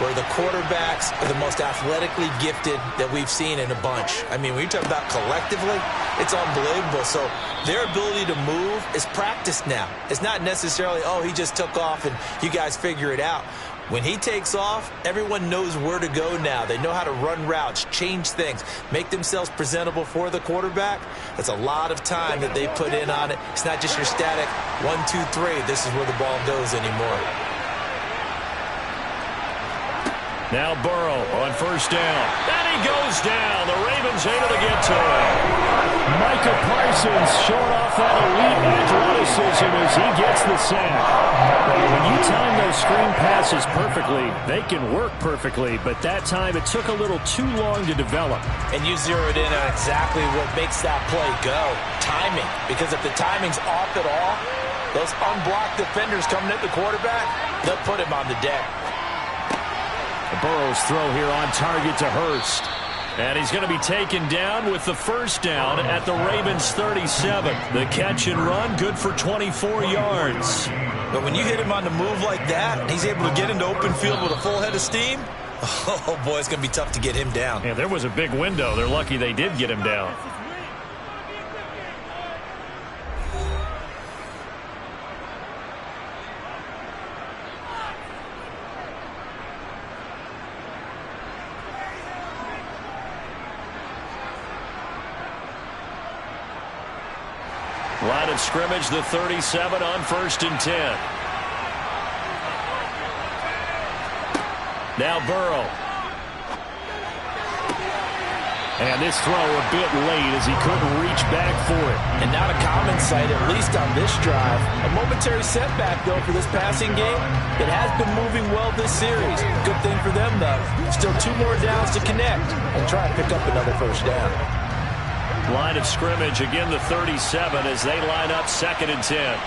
where the quarterbacks are the most athletically gifted that we've seen in a bunch. I mean, when you talk about collectively, it's unbelievable. So their ability to move is practiced now. It's not necessarily, oh, he just took off and you guys figure it out. When he takes off, everyone knows where to go now. They know how to run routes, change things, make themselves presentable for the quarterback. That's a lot of time that they put in on it. It's not just your static 1, 2, 3. This is where the ball goes anymore. Now Burrow on first down. And he goes down. The Ravens able to get to him. Micah Parsons showing off that elite athleticism as he gets the sack. When you time those screen passes perfectly, they can work perfectly, but that time it took a little too long to develop. And you zeroed in on exactly what makes that play go. Timing. Because if the timing's off at all, those unblocked defenders coming at the quarterback, they'll put him on the deck. Burrow's throw here on target to Hurst. And he's going to be taken down with the 1st down at the Ravens 37. The catch and run, good for 24 yards. But when you hit him on the move like that, he's able to get into open field with a full head of steam, oh, boy, it's going to be tough to get him down. Yeah, there was a big window. They're lucky they did get him down. Line of scrimmage, the 37 on 1st and 10. Now Burrow. And this throw a bit late as he couldn't reach back for it. And not a common sight, at least on this drive. A momentary setback, though, for this passing game. It has been moving well this series. Good thing for them, though. Still 2 more downs to connect and try to pick up another 1st down. Line of scrimmage, again the 37 as they line up 2nd and 10.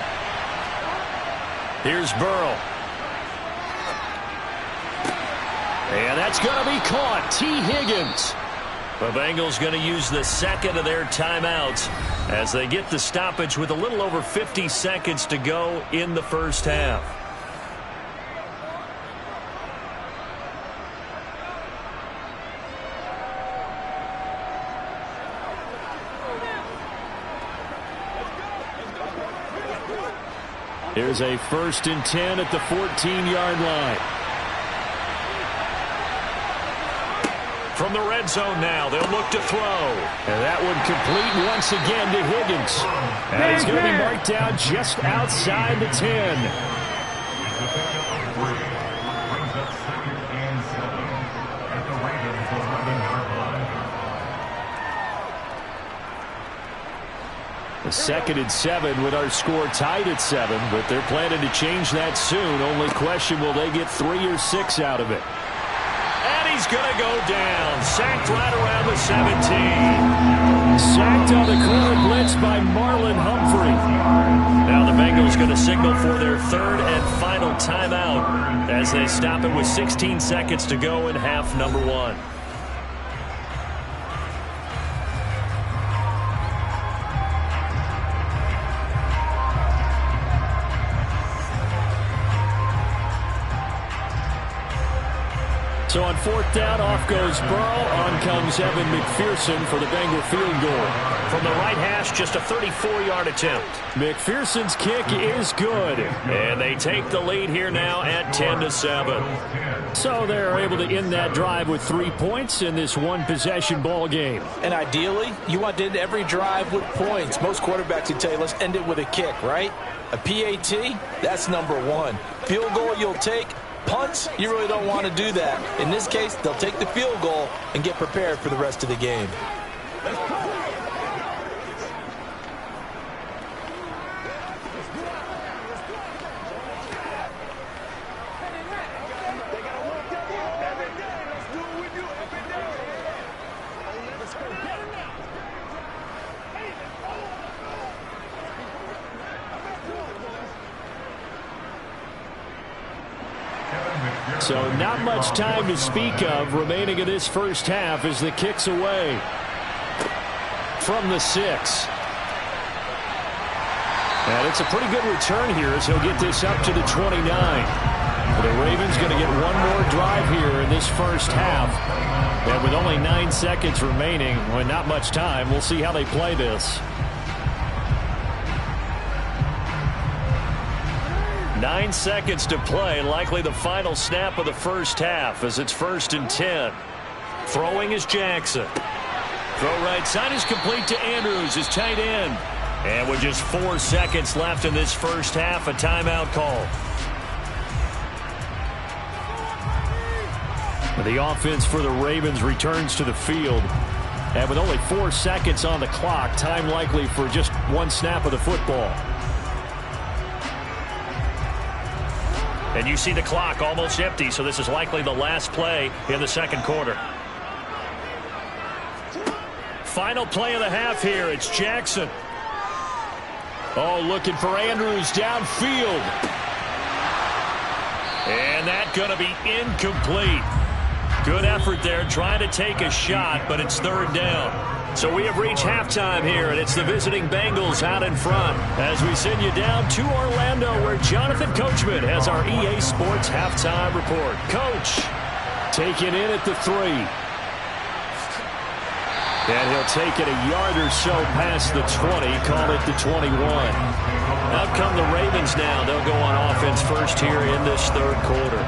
Here's Burrow. And that's going to be caught. T. Higgins. The Bengals going to use the second of their timeouts as they get the stoppage with a little over 50 seconds to go in the first half. Here's a 1st and 10 at the 14-yard line. From the red zone now, they'll look to throw. And that one complete once again to Higgins. And he's going to be marked down just outside the 10. A 2nd and 7 with our score tied at 7, but they're planning to change that soon. Only question, will they get 3 or 6 out of it? And he's going to go down. Sacked right around the 17. Sacked on the corner blitz by Marlon Humphrey. Now the Bengals going to signal for their 3rd and final timeout as they stop it with 16 seconds to go in half number 1. So on 4th down, off goes Burrow. On comes Evan McPherson for the Bengal field goal. From the right hash, just a 34-yard attempt. McPherson's kick is good. And they take the lead here now at 10-7. So they're able to end that drive with 3 points in this one-possession ball game. And ideally, you want to end every drive with points. Most quarterbacks would tell you, let's end it with a kick, right? A PAT, that's number 1. Field goal you'll take. Punts, you really don't want to do that. In this case, they'll take the field goal and get prepared for the rest of the game. So not much time to speak of remaining in this first half as the kick's away from the 6. And it's a pretty good return here as he'll get this up to the 29. The Ravens going to get one more drive here in this first half. And with only 9 seconds remaining, well, not much time, we'll see how they play this. 9 seconds to play, likely the final snap of the first half as it's 1st and 10. Throwing is Jackson. Throw right side is complete to Andrews, his tight end. And with just 4 seconds left in this first half, a timeout call. The offense for the Ravens returns to the field. And with only 4 seconds on the clock, time likely for just 1 snap of the football. And you see the clock almost empty, so this is likely the last play in the second quarter. Final play of the half here. It's Jackson. Oh, looking for Andrews downfield. And that's going to be incomplete. Good effort there trying to take a shot, but it's 3rd down. So we have reached halftime here, and it's the visiting Bengals out in front as we send you down to Orlando where Jonathan Coachman has our EA Sports halftime report. Coach, taken in at the 3. And he'll take it a yard or so past the 20, call it the 21. Out come the Ravens now. They'll go on offense first here in this 3rd quarter.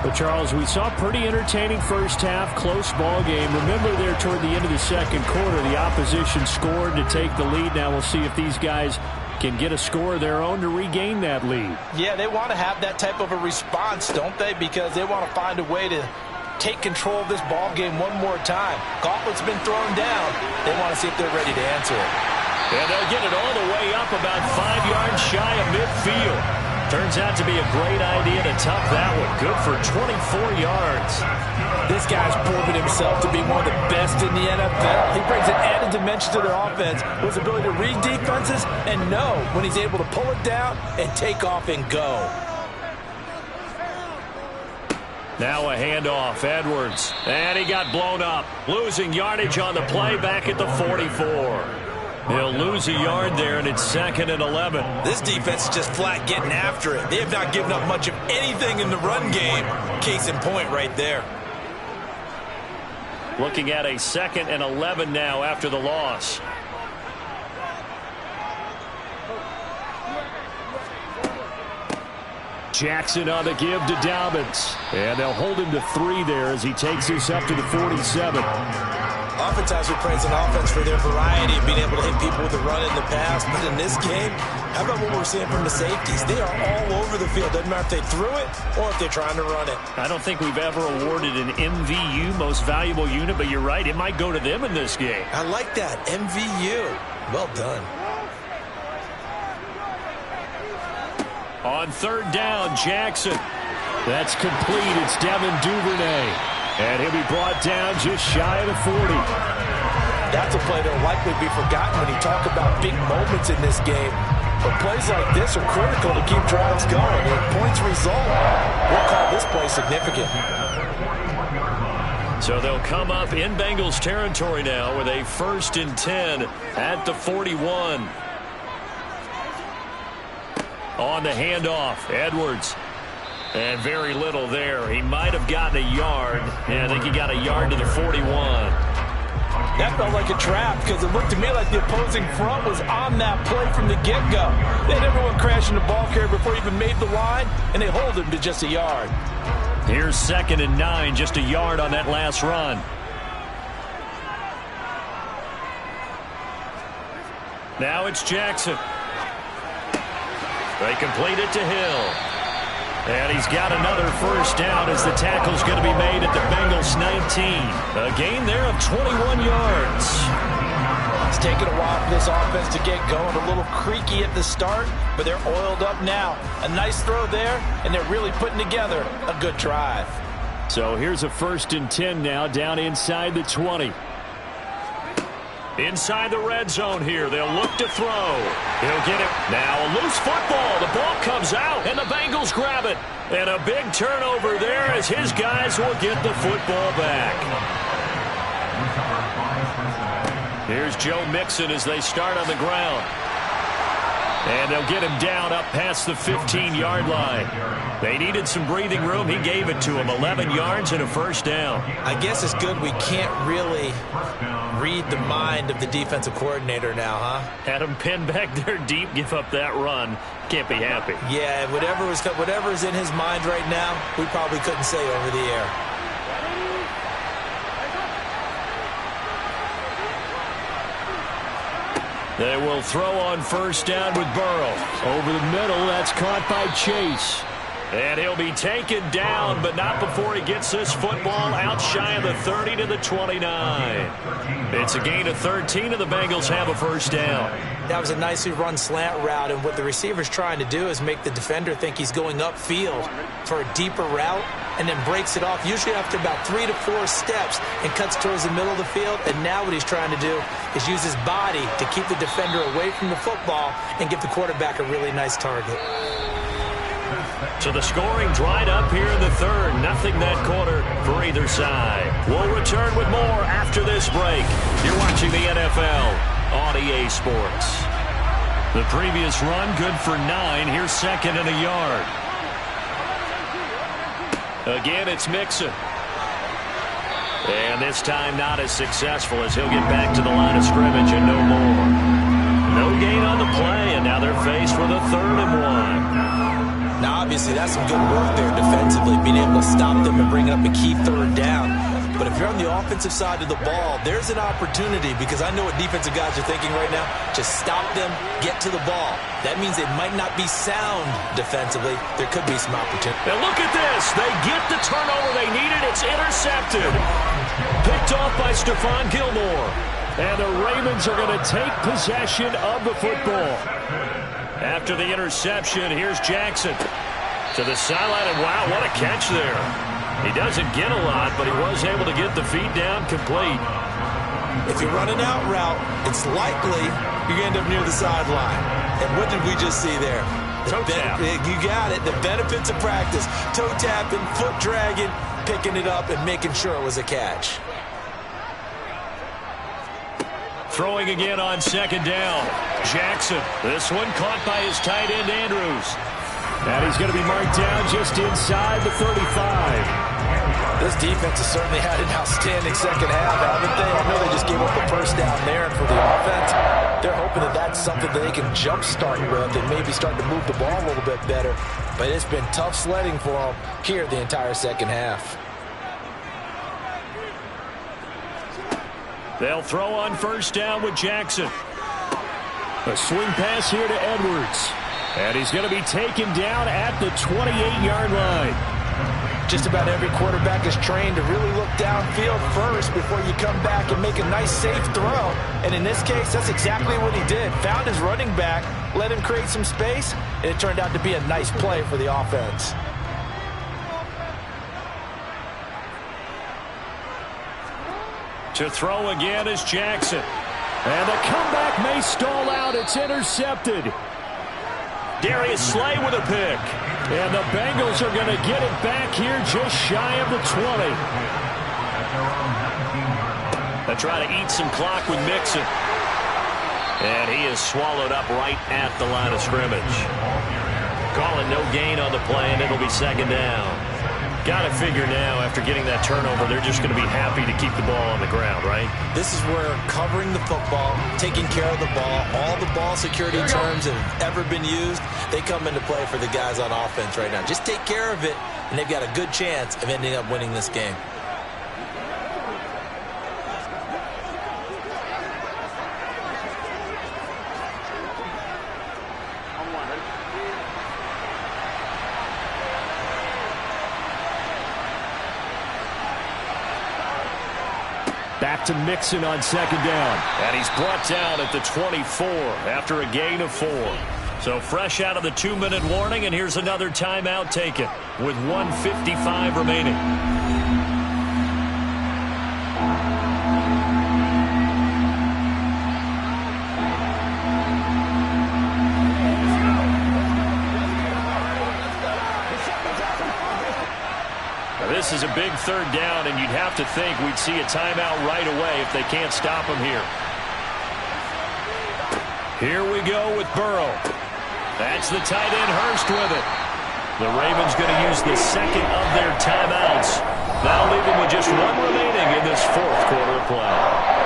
But, Charles, we saw a pretty entertaining first half, close ball game. Remember there toward the end of the second quarter, the opposition scored to take the lead. Now we'll see if these guys can get a score of their own to regain that lead. Yeah, they want to have that type of a response, don't they? Because they want to find a way to take control of this ball game one more time. Gauntlet's been thrown down. They want to see if they're ready to answer it. And they'll get it all the way up about 5 yards shy of midfield. Turns out to be a great idea to tuck that one. Good for 24 yards. This guy's proven himself to be one of the best in the NFL. He brings an added dimension to their offense with his ability to read defenses and know when he's able to pull it down and take off and go. Now a handoff, Edwards. And he got blown up. Losing yardage on the play back at the 44. He'll lose a yard there, and it's 2nd and 11. This defense is just flat getting after it. They have not given up much of anything in the run game. Case in point right there. Looking at a 2nd and 11 now after the loss. Jackson on the give to Dobbins. And they'll hold him to 3 there as he takes this up to the 47. Oftentimes we praise an offense for their variety of being able to hit people with the run in the pass. But in this game, how about what we're seeing from the safeties? They are all over the field. Doesn't matter if they threw it or if they're trying to run it. I don't think we've ever awarded an MVU, most valuable unit, but you're right. It might go to them in this game. I like that. MVU. Well done. On 3rd down, Jackson. That's complete. It's Devin Duvernay. And he'll be brought down just shy of the 40. That's a play that will likely be forgotten when you talk about big moments in this game. But plays like this are critical to keep drives going. If points result, we'll call this play significant. So they'll come up in Bengals territory now with a 1st and 10 at the 41. On the handoff, Edwards. And very little there. He might have gotten a yard. Yeah, I think he got a yard to the 41. That felt like a trap because it looked to me like the opposing front was on that play from the get-go. They had everyone crashing the ball carrier before he even made the line, and they hold him to just a yard. Here's 2nd and 9, just a yard on that last run. Now it's Jackson. They complete it to Hill. And he's got another 1st down as the tackle's going to be made at the Bengals 19. A gain there of 21 yards. It's taken a while for this offense to get going. A little creaky at the start, but they're oiled up now. A nice throw there, and they're really putting together a good drive. So here's a 1st and 10 now down inside the 20. Inside the red zone here. They'll look to throw. He'll get it. Now a loose football. The ball comes out, and the Bengals grab it. And a big turnover there as his guys will get the football back. Here's Joe Mixon as they start on the ground. And they'll get him down up past the 15-yard line. They needed some breathing room. He gave it to him. 11 yards and a 1st down. I guess it's good we can't really read the mind of the defensive coordinator now, huh? Had him pinned back there deep, give up that run. Can't be happy. Yeah, whatever is in his mind right now, we probably couldn't say over the air. They will throw on 1st down with Burrow. Over the middle, that's caught by Chase. And he'll be taken down, but not before he gets this football out shy of the 30 to the 29. It's a gain of 13, and the Bengals have a 1st down. That was a nicely run slant route, and what the receiver's trying to do is make the defender think he's going upfield for a deeper route, and then breaks it off, usually after about 3 to 4 steps, and cuts towards the middle of the field. And now what he's trying to do is use his body to keep the defender away from the football and give the quarterback a really nice target. So the scoring dried up here in the 3rd. Nothing that quarter for either side. We'll return with more after this break. You're watching the NFL on EA Sports. The previous run good for 9. Here's 2nd and a yard. Again, it's Mixon. And this time not as successful as he'll get back to the line of scrimmage and no more. No gain on the play, and now they're faced with a 3rd and 1. Now, obviously, that's some good work there defensively, being able to stop them and bring up a key 3rd down. But if you're on the offensive side of the ball, there's an opportunity, because I know what defensive guys are thinking right now. Just stop them, get to the ball. That means they might not be sound defensively. There could be some opportunity. Now look at this. They get the turnover they needed. It's intercepted. Picked off by Stephon Gilmore. And the Ravens are going to take possession of the football. After the interception, here's Jackson to the sideline, and wow, what a catch there. He doesn't get a lot, but he was able to get the feet down complete. If you run an out route, it's likely you're going to end up near the sideline. And what did we just see there? Toe tap. You got it. The benefits of practice. Toe tapping, foot dragging. picking it up and making sure it was a catch. Throwing again on second down. Jackson. This one caught by his tight end, Andrews. And he's going to be marked down just inside the 35. This defense has certainly had an outstanding second half, haven't they? I know they just gave up the first down there, and for the offense, they're hoping that that's something that they can jumpstart with and maybe start to move the ball a little bit better. But it's been tough sledding for them here the entire second half. They'll throw on first down with Jackson. A swing pass here to Edwards. And he's going to be taken down at the 28-yard line. Just about every quarterback is trained to really look downfield first before you come back and make a nice, safe throw. And in this case, that's exactly what he did. Found his running back, let him create some space, and it turned out to be a nice play for the offense. To throw again is Jackson. And the comeback may stall out. It's intercepted. Darius Slay with a pick. And the Bengals are going to get it back here just shy of the 20. They try to eat some clock with Mixon. And he is swallowed up right at the line of scrimmage. Calling no gain on the play, and it'll be second down. Got to figure now, after getting that turnover, they're just going to be happy to keep the ball on the ground, right? This is where covering the football, taking care of the ball, all the ball security terms that have ever been used, they come into play for the guys on offense right now. Just take care of it, and they've got a good chance of ending up winning this game. Back to Mixon on second down. And he's brought down at the 24 after a gain of 4. So fresh out of the 2-minute warning, and here's another timeout taken with 1:55 remaining. This is a big third down, and you'd have to think we'd see a timeout right away if they can't stop him here. Here we go with Burrow. That's the tight end, Hurst, with it. The Ravens going to use the second of their timeouts. Now leaving with just one remaining in this fourth quarter of play.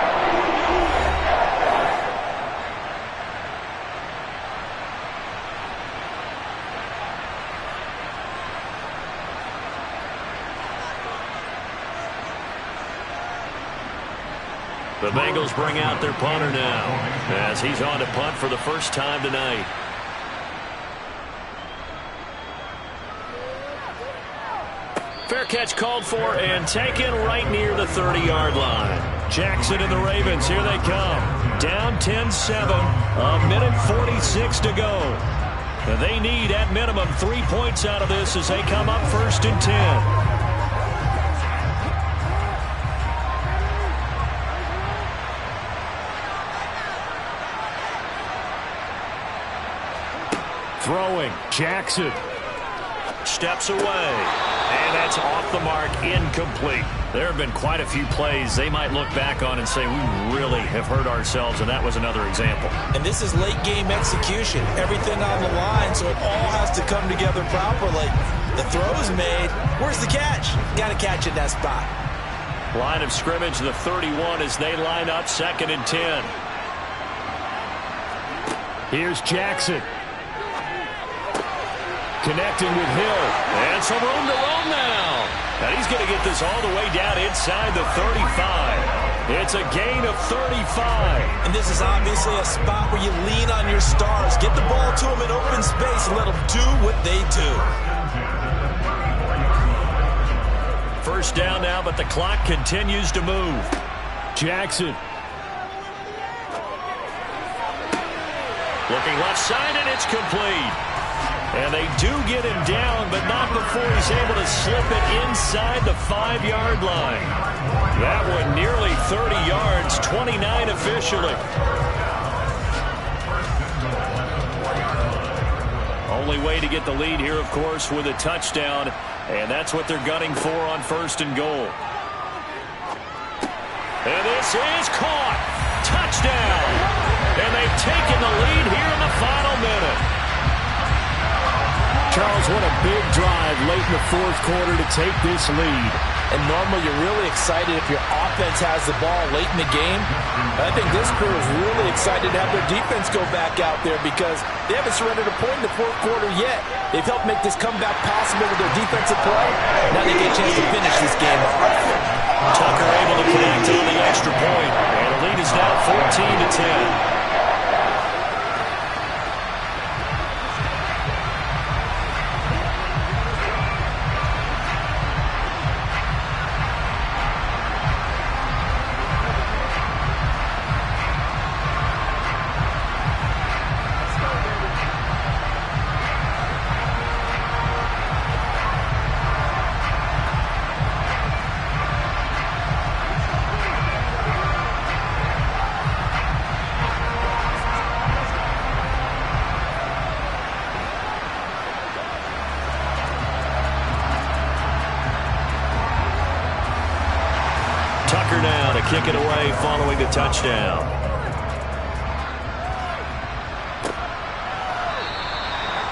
The Bengals bring out their punter now as he's on to punt for the first time tonight. Fair catch called for and taken right near the 30-yard line. Jackson and the Ravens, here they come. Down 10-7, a minute 46 to go. They need at minimum 3 points out of this as they come up first and 10. Throwing, Jackson steps away, and that's off the mark, incomplete. There have been quite a few plays they might look back on and say, we really have hurt ourselves, and that was another example. And this is late game execution, everything on the line, so it all has to come together properly. The throw is made. Where's the catch? Got to catch it in that spot. Line of scrimmage, the 31 as they line up second and 10. Here's Jackson. Connecting with Hill. And some room to roam now. And he's going to get this all the way down inside the 35. It's a gain of 35. And this is obviously a spot where you lean on your stars. Get the ball to them in open space and let them do what they do. First down now, but the clock continues to move. Jackson. Looking left side, and it's complete. And they do get him down, but not before he's able to slip it inside the 5-yard line. That one nearly 30 yards, 29 officially. Only way to get the lead here, of course, with a touchdown. And that's what they're gunning for on 1st and goal. And this is caught. Touchdown. And they've taken the lead here in the final minute. Charles, what a big drive late in the 4th quarter to take this lead. And normally you're really excited if your offense has the ball late in the game. I think this crew is really excited to have their defense go back out there because they haven't surrendered a point in the 4th quarter yet. They've helped make this comeback possible with their defensive play. Now they get a chance to finish this game off. Tucker able to connect on the extra point. And the lead is now 14-10. Tucker now to kick it away following the touchdown.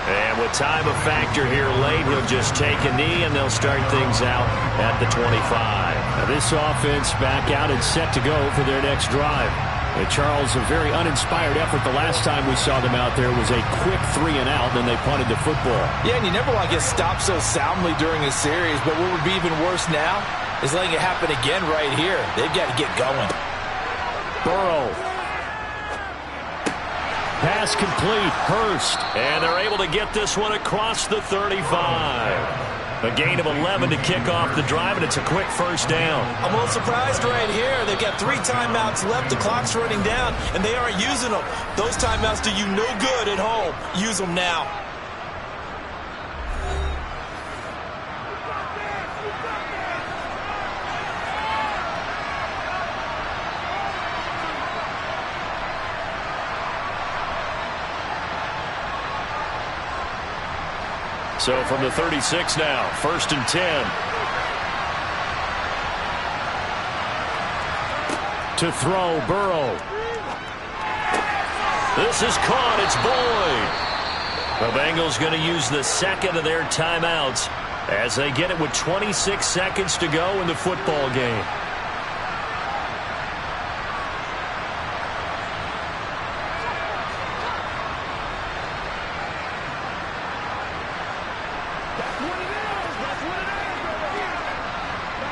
And with time a factor here late, he'll just take a knee and they'll start things out at the 25. Now this offense back out and set to go for their next drive. And Charles, a very uninspired effort the last time we saw them out there was a quick 3 and out, then they punted the football. Yeah, and you never want to get stopped so soundly during a series, but what would be even worse now is letting it happen again right here. They've got to get going. Burrow. Pass complete. Hurst. And they're able to get this one across the 35. A gain of 11 to kick off the drive, and it's a quick first down. I'm a little surprised right here. They've got 3 timeouts left. The clock's running down, and they aren't using them. Those timeouts do you no good at home. Use them now. So from the 36 now, 1st and 10. To throw, Burrow. This is caught. It's Boyd. The Bengals going to use the second of their timeouts as they get it with 26 seconds to go in the football game.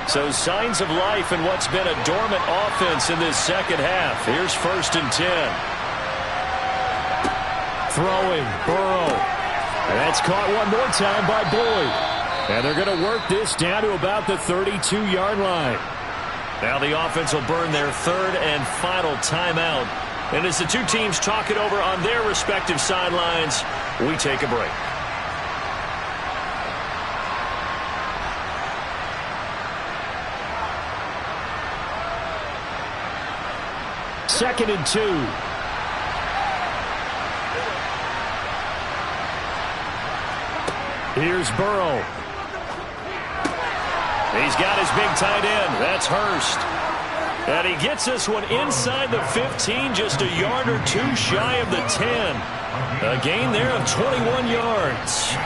So signs of life in what's been a dormant offense in this second half. Here's 1st and 10. Throwing, Burrow. And that's caught one more time by Boyd. And they're going to work this down to about the 32-yard line. Now the offense will burn their 3rd and final timeout. And as the two teams talk it over on their respective sidelines, we take a break. 2nd and 2. Here's Burrow. He's got his big tight end. That's Hurst. And he gets this one inside the 15, just a yard or 2 shy of the 10. A gain there of 21 yards.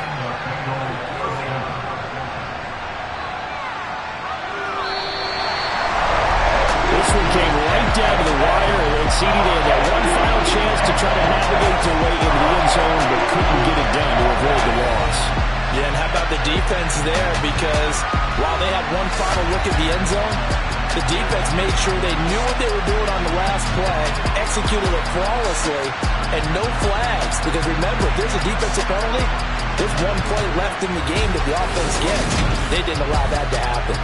This one came right down to the wire, and CD had that one final chance to try to navigate their way into the end zone, but couldn't get it done to avoid the loss. Yeah, and how about the defense there? Because while they had one final look at the end zone, the defense made sure they knew what they were doing on the last play, executed it flawlessly, and no flags. Because remember, if there's a defensive penalty, there's one play left in the game that the offense gets. They didn't allow that to happen.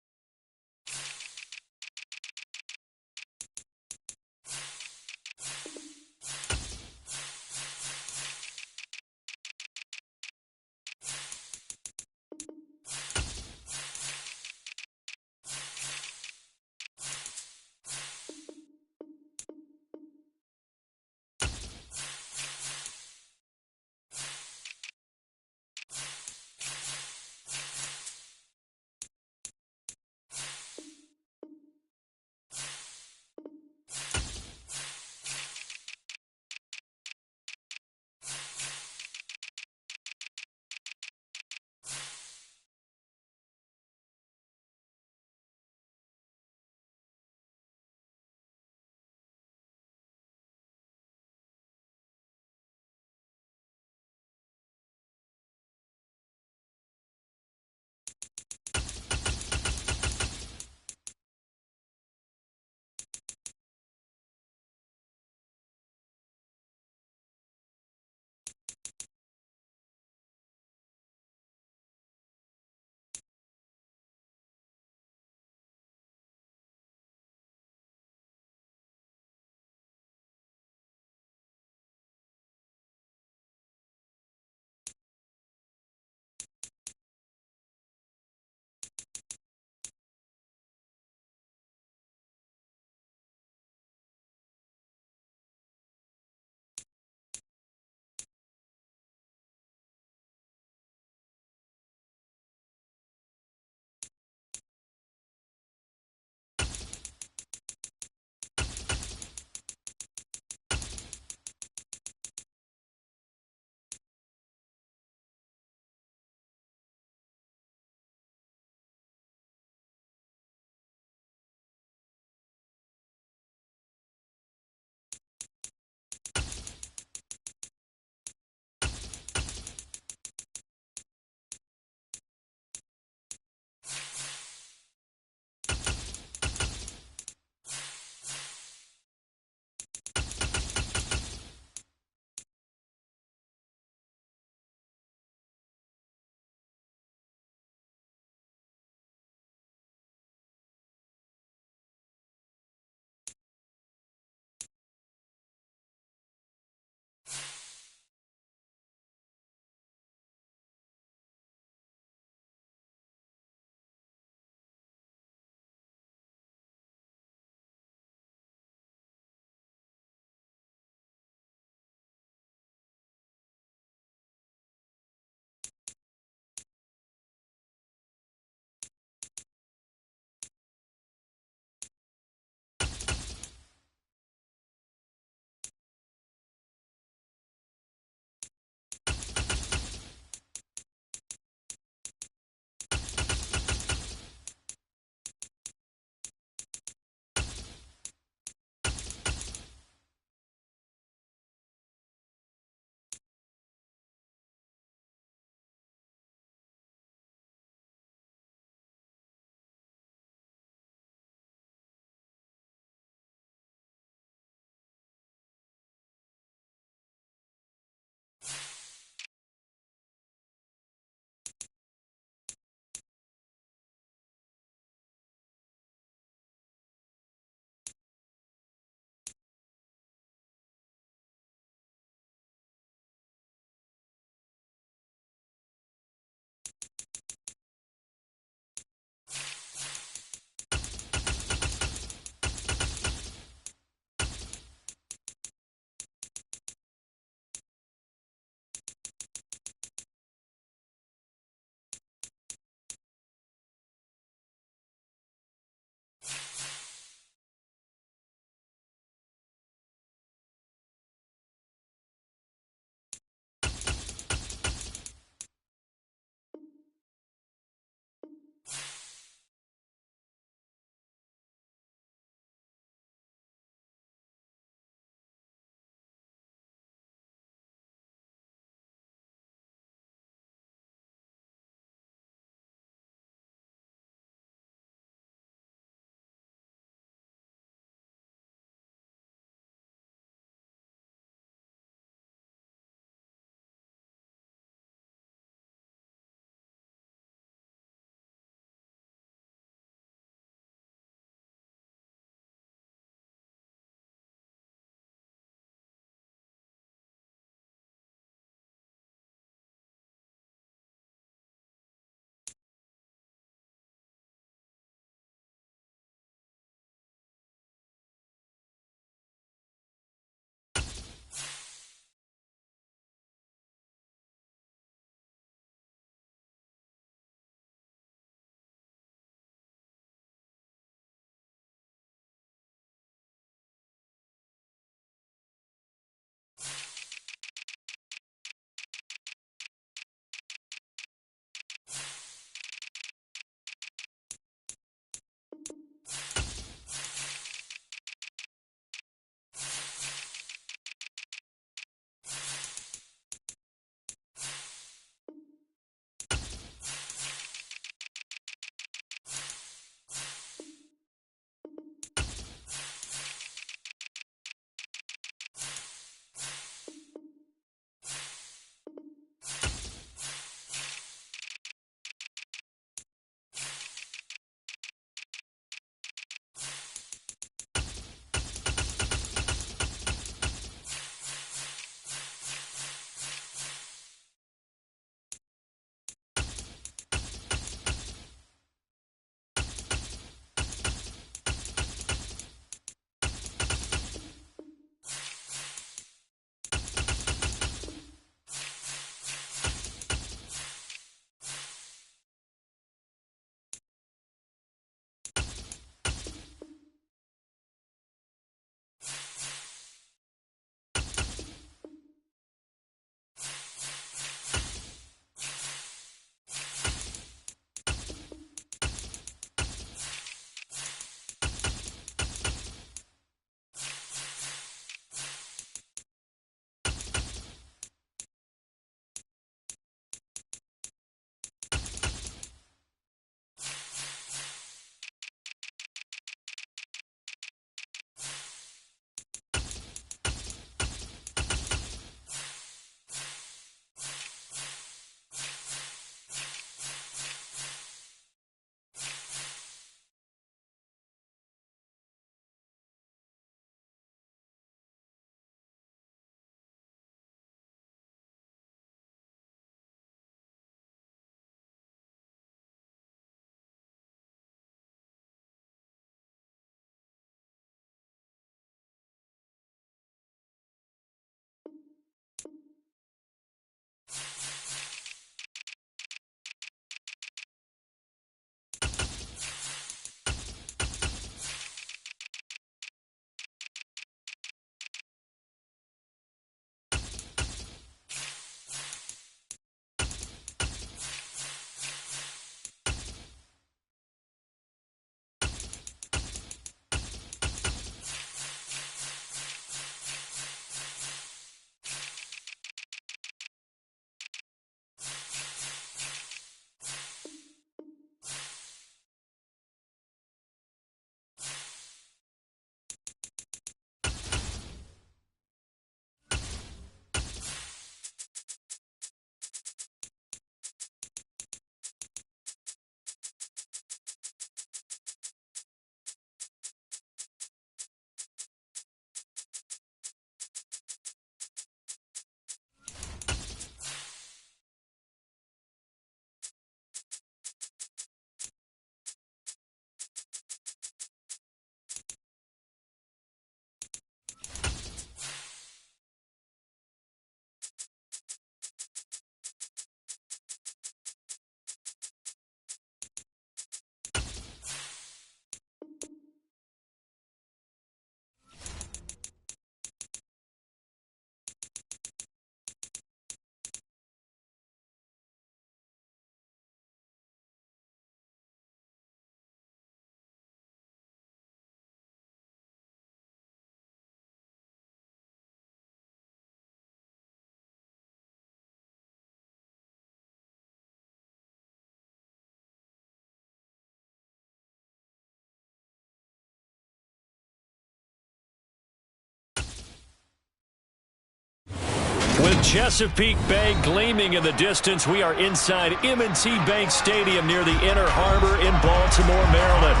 With Chesapeake Bay gleaming in the distance, we are inside M&T Bank Stadium near the Inner Harbor in Baltimore, Maryland.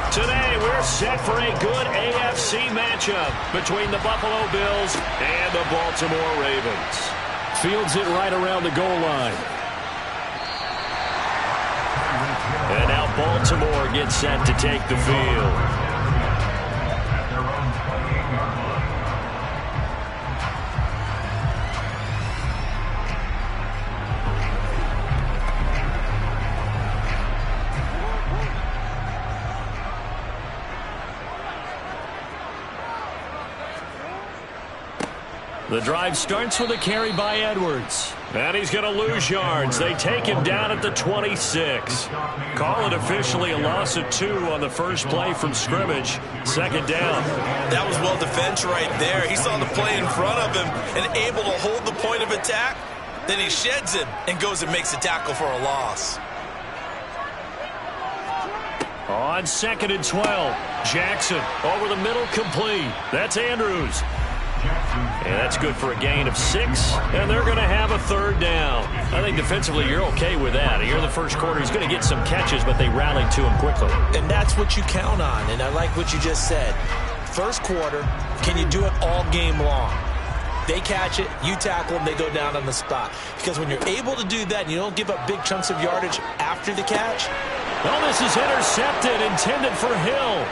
Today, we're set for a good AFC matchup between the Buffalo Bills and the Baltimore Ravens. Fields it right around the goal line. And now Baltimore gets set to take the field. The drive starts with a carry by Edwards. And he's going to lose yards. They take him down at the 26. Call it officially a loss of 2 on the first play from scrimmage. Second down. That was well defense right there. He saw the play in front of him and able to hold the point of attack. Then he sheds him and goes and makes a tackle for a loss. On 2nd and 12, Jackson over the middle, complete. That's Andrews. And that's good for a gain of 6, and they're going to have a third down. I think defensively you're okay with that. Here in the first quarter, he's going to get some catches, but they rallied to him quickly. And that's what you count on, and I like what you just said. First quarter, can you do it all game long? They catch it, you tackle them, they go down on the spot. Because when you're able to do that and you don't give up big chunks of yardage after the catch. Oh, this is intercepted, intended for Hill.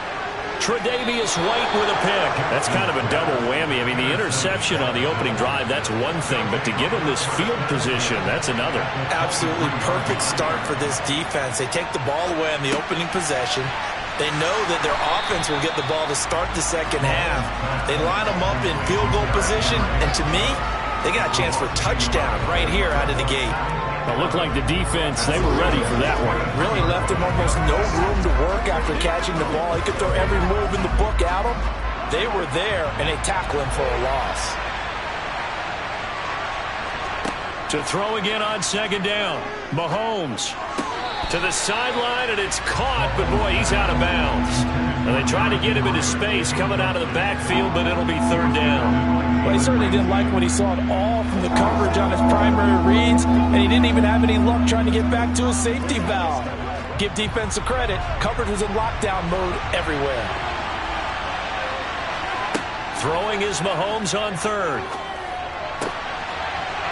Tre'Davious White with a pick. That's kind of a double whammy. I mean, the interception on the opening drive, that's one thing. But to give him this field position, that's another. Absolutely perfect start for this defense. They take the ball away on the opening possession. They know that their offense will get the ball to start the second half. They line them up in field goal position. And to me, they got a chance for a touchdown right here out of the gate. It looked like the defense, they were ready for that one. Really left him almost no room to work after catching the ball. He could throw every move in the book at him. They were there, and they tackle him for a loss. To throw again on second down. Mahomes to the sideline, and it's caught, but boy, he's out of bounds. And they try to get him into space coming out of the backfield, but it'll be third down. Well, he certainly didn't like what he saw at all from the coverage on his primary reads, and he didn't even have any luck trying to get back to his safety valve. Give defense a credit. Coverage was in lockdown mode everywhere. Throwing is Mahomes on third.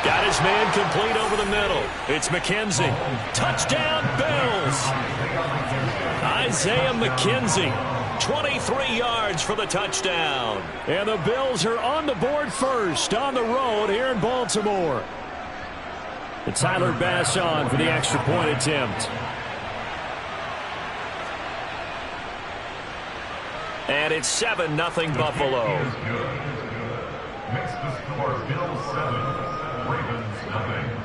Got his man complete over the middle. It's McKenzie. Touchdown, Bills. Isaiah McKenzie. 23 yards for the touchdown. And the Bills are on the board first on the road here in Baltimore. It's Tyler Bass on for the extra point attempt. And it's 7-0 Buffalo. Makes the score Bills 7, Ravens 0.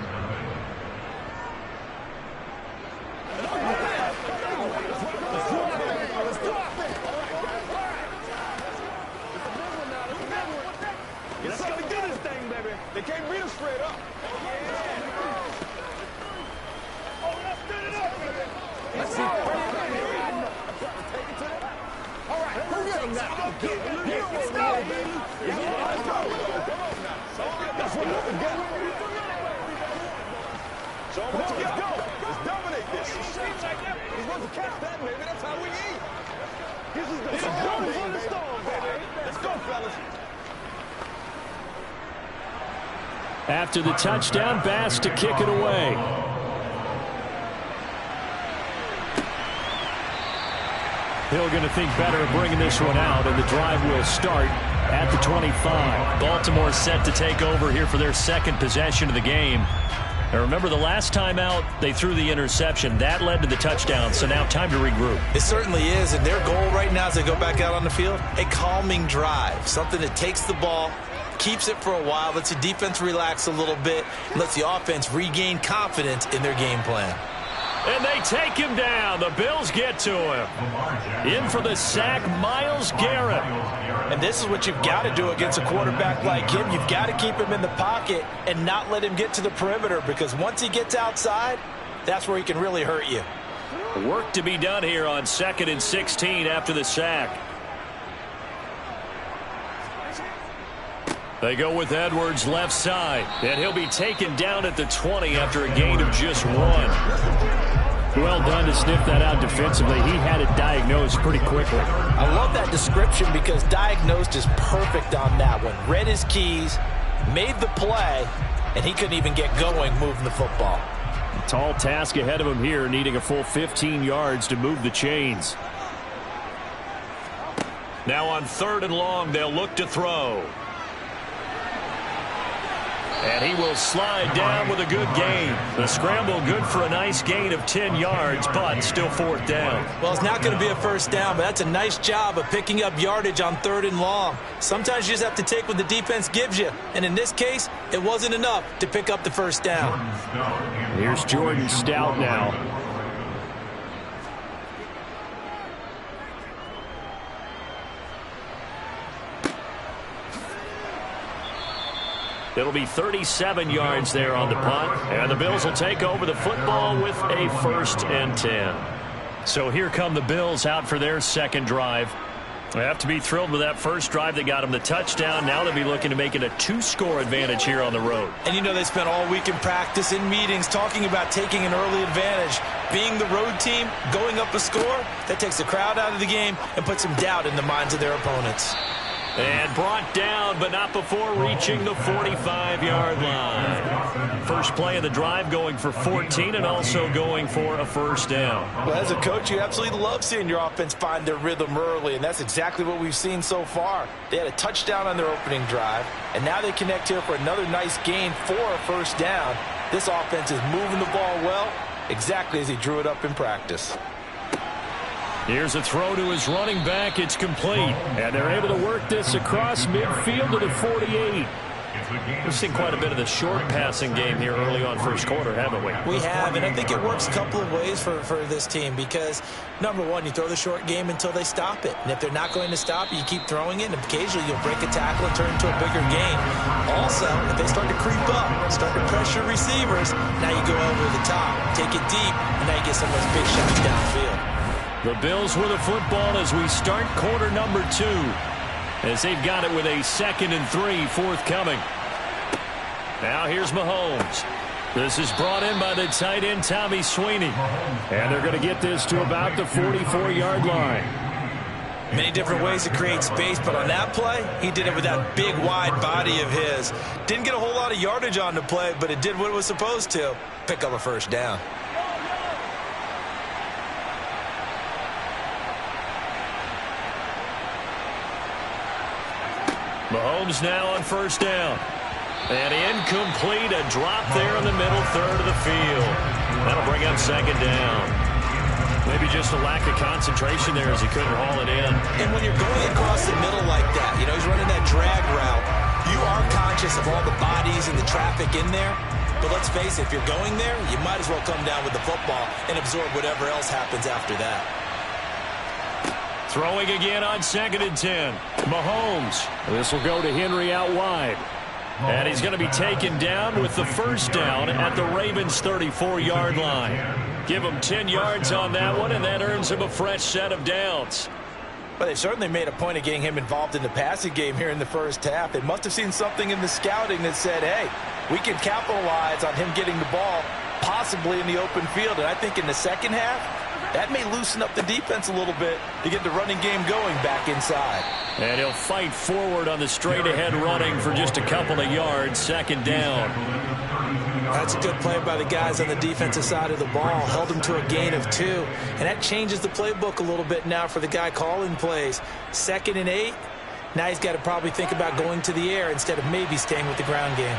Let's go get this thing, baby. They can't beat us straight up. Oh, let's get it up, baby. Let's see. All right, hurry up now. Let's go, baby. Let's go. That's what we're doing. So let's go. Let's dominate this. He's supposed to catch that, baby. That's how we eat. This is the storm for the storm, baby. Let's go, fellas. After the touchdown, Bass to kick it away. Hill going to think better of bringing this one out, and the drive will start at the 25. Baltimore set to take over here for their second possession of the game. Now remember, the last time out, they threw the interception. That led to the touchdown, so now time to regroup. It certainly is, and their goal right now as they go back out on the field, a calming drive, something that takes the ball, keeps it for a while, lets the defense relax a little bit, lets the offense regain confidence in their game plan. And they take him down. The Bills get to him. In for the sack, Myles Garrett. And this is what you've got to do against a quarterback like him. You've got to keep him in the pocket and not let him get to the perimeter, because once he gets outside, that's where he can really hurt you. Work to be done here on 2nd and 16 after the sack. They go with Edwards left side, and he'll be taken down at the 20 after a gain of just 1. Well done to sniff that out defensively. He had it diagnosed pretty quickly. I love that description because diagnosed is perfect on that one. Read his keys, made the play, and he couldn't even get going moving the football. A tall task ahead of him here, needing a full 15 yards to move the chains. Now on 3rd and long, they'll look to throw. And he will slide down with a good gain. The scramble good for a nice gain of 10 yards, but still 4th down. Well, it's not going to be a first down, but that's a nice job of picking up yardage on 3rd and long. Sometimes you just have to take what the defense gives you. And in this case, it wasn't enough to pick up the first down. Here's Jordan Stout now. It'll be 37 yards there on the punt, and the Bills will take over the football with a 1st and 10. So here come the Bills out for their second drive. They have to be thrilled with that first drive that got them the touchdown. Now they'll be looking to make it a 2-score advantage here on the road. And you know they spent all week in practice, in meetings, talking about taking an early advantage. Being the road team, going up a score, that takes the crowd out of the game and puts some doubt in the minds of their opponents. And brought down, but not before reaching the 45-yard line. First play of the drive going for 14 and also going for a first down. Well, as a coach, you absolutely love seeing your offense find their rhythm early, and that's exactly what we've seen so far. They had a touchdown on their opening drive, and now they connect here for another nice gain for a first down. This offense is moving the ball well, exactly as he drew it up in practice. Here's a throw to his running back. It's complete. And they're able to work this across midfield to the 48. We've seen quite a bit of the short passing game here early on first quarter, haven't we? We have, and I think it works a couple of ways for this team because, number one, you throw the short game until they stop it. And if they're not going to stop it, you keep throwing it, and occasionally you'll break a tackle and turn it into a bigger game. Also, if they start to creep up, start to pressure receivers, now you go over the top, take it deep, and now you get some of those big shots downfield. The Bills with a football as we start quarter number 2. As they've got it with a 2nd and 3 forthcoming. Now here's Mahomes. This is brought in by the tight end Tommy Sweeney. And they're going to get this to about the 44-yard line. Many different ways to create space, but on that play, he did it with that big, wide body of his. Didn't get a whole lot of yardage on the play, but it did what it was supposed to. Pick up a first down. Mahomes now on first down. And incomplete, a drop there in the middle third of the field. That'll bring up 2nd down. Maybe just a lack of concentration there as he couldn't haul it in. And when you're going across the middle like that, you know, he's running that drag route, you are conscious of all the bodies and the traffic in there. But let's face it, if you're going there, you might as well come down with the football and absorb whatever else happens after that. Throwing again on 2nd and 10. Mahomes. This will go to Henry out wide. And he's going to be taken down with the first down at the Ravens' 34-yard line. Give him 10 yards on that one, and that earns him a fresh set of downs. But they certainly made a point of getting him involved in the passing game here in the first half. They must have seen something in the scouting that said, hey, we can capitalize on him getting the ball possibly in the open field. And I think in the second half, that may loosen up the defense a little bit to get the running game going back inside. And he'll fight forward on the straight-ahead running for just a couple of yards, 2nd down. That's a good play by the guys on the defensive side of the ball. Held him to a gain of 2. And that changes the playbook a little bit now for the guy calling plays. 2nd and 8. Now he's got to probably think about going to the air instead of maybe staying with the ground game.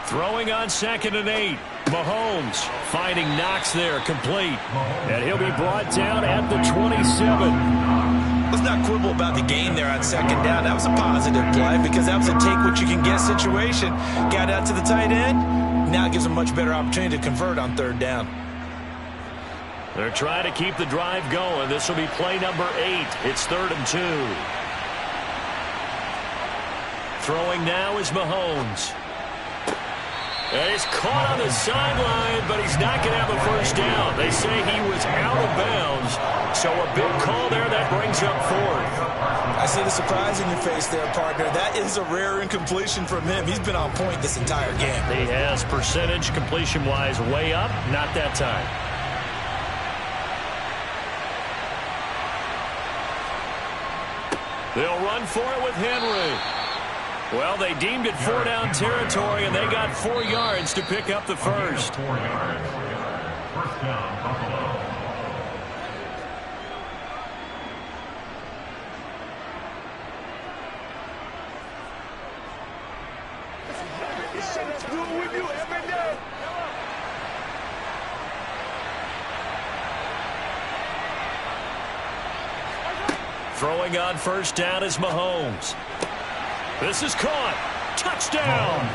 Throwing on 2nd and 8. Mahomes finding Knox there, complete. And he'll be brought down at the 27. Let's not quibble about the gain there on 2nd down. That was a positive play because that was a take-what-you-can-get situation. Got out to the tight end. Now it gives him a much better opportunity to convert on 3rd down. They're trying to keep the drive going. This will be play number 8. It's 3rd and 2. Throwing now is Mahomes. And he's caught on the sideline, but he's not going to have a first down. They say he was out of bounds, so a big call there that brings up fourth. I see the surprise in your face there, partner. That is a rare incompletion from him. He's been on point this entire game. He has percentage completion-wise way up, not that time. They'll run for it with Henry. Well, they deemed it 4-down territory, and they got 4 yards to pick up the first. 4 yards. First down, Buffalo. Let's do it with you every day. Throwing on first down is Mahomes. This is caught. Touchdown.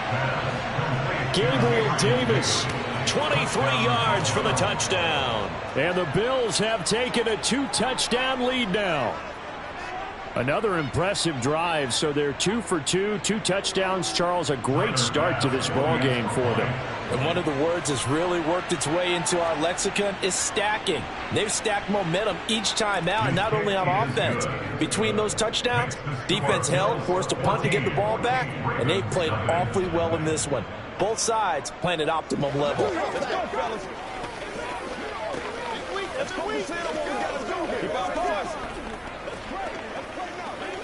Gabriel Davis, 23 yards for the touchdown. And the Bills have taken a 2-touchdown lead now. Another impressive drive, so they're 2 for 2, 2 touchdowns. Charles, a great start to this ball game for them. And one of the words that's really worked its way into our lexicon is stacking. They've stacked momentum each time out, and not only on offense. Between those touchdowns, defense held, forced a punt to get the ball back, and they played awfully well in this one. Both sides playing at optimum level. Let's go, fellas. Let's go. We said what we got to do here. Let's pray. Let's pray now, man.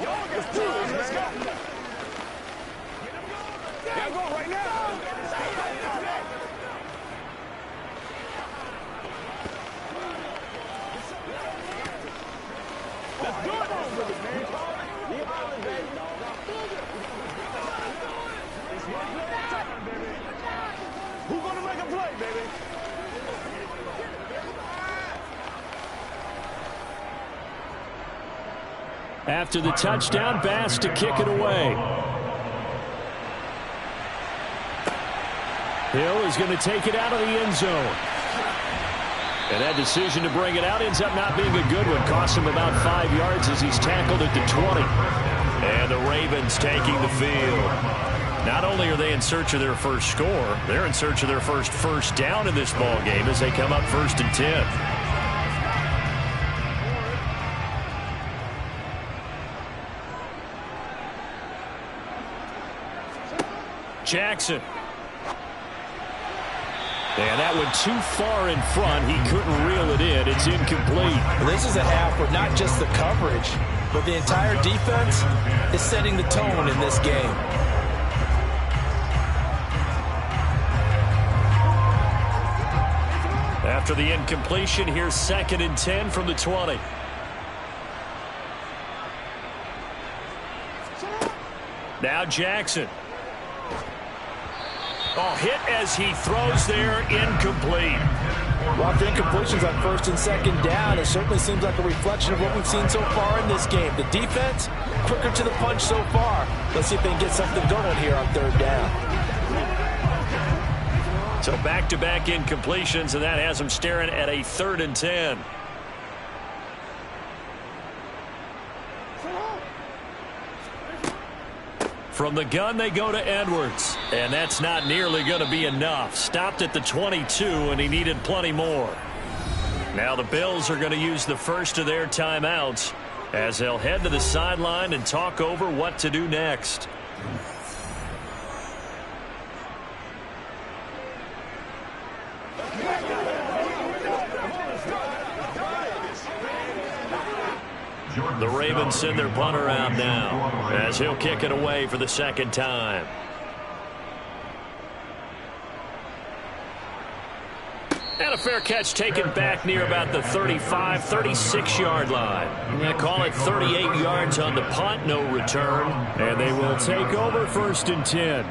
Y'all get to it. Let's go. Yeah, go right now. Let's do it. Who's gonna make a play, baby? After the touchdown, Bass to kick it away. Hill is going to take it out of the end zone. And that decision to bring it out ends up not being a good one. Costs him about 5 yards as he's tackled at the 20. And the Ravens taking the field. Not only are they in search of their first score, they're in search of their first down in this ball game as they come up 1st and 10. Jackson. And that went too far in front. He couldn't reel it in. It's incomplete. This is a half where not just the coverage, but the entire defense is setting the tone in this game. After the incompletion, here's 2nd and 10 from the 20. Now Jackson. Oh, hit as he throws there, incomplete. Well, after incompletions on 1st and 2nd down, it certainly seems like a reflection of what we've seen so far in this game. The defense, quicker to the punch so far. Let's see if they can get something going here on 3rd down. So back-to-back incompletions, and that has them staring at a 3rd and 10. From the gun, they go to Edwards. And that's not nearly going to be enough. Stopped at the 22, and he needed plenty more. Now the Bills are going to use the first of their timeouts as they'll head to the sideline and talk over what to do next. The Ravens send their punter out now as he'll kick it away for the 2nd time. And a fair catch taken back near about the 35, 36-yard line. I'm going to call it 38 yards on the punt, no return. And they will take over 1st and 10.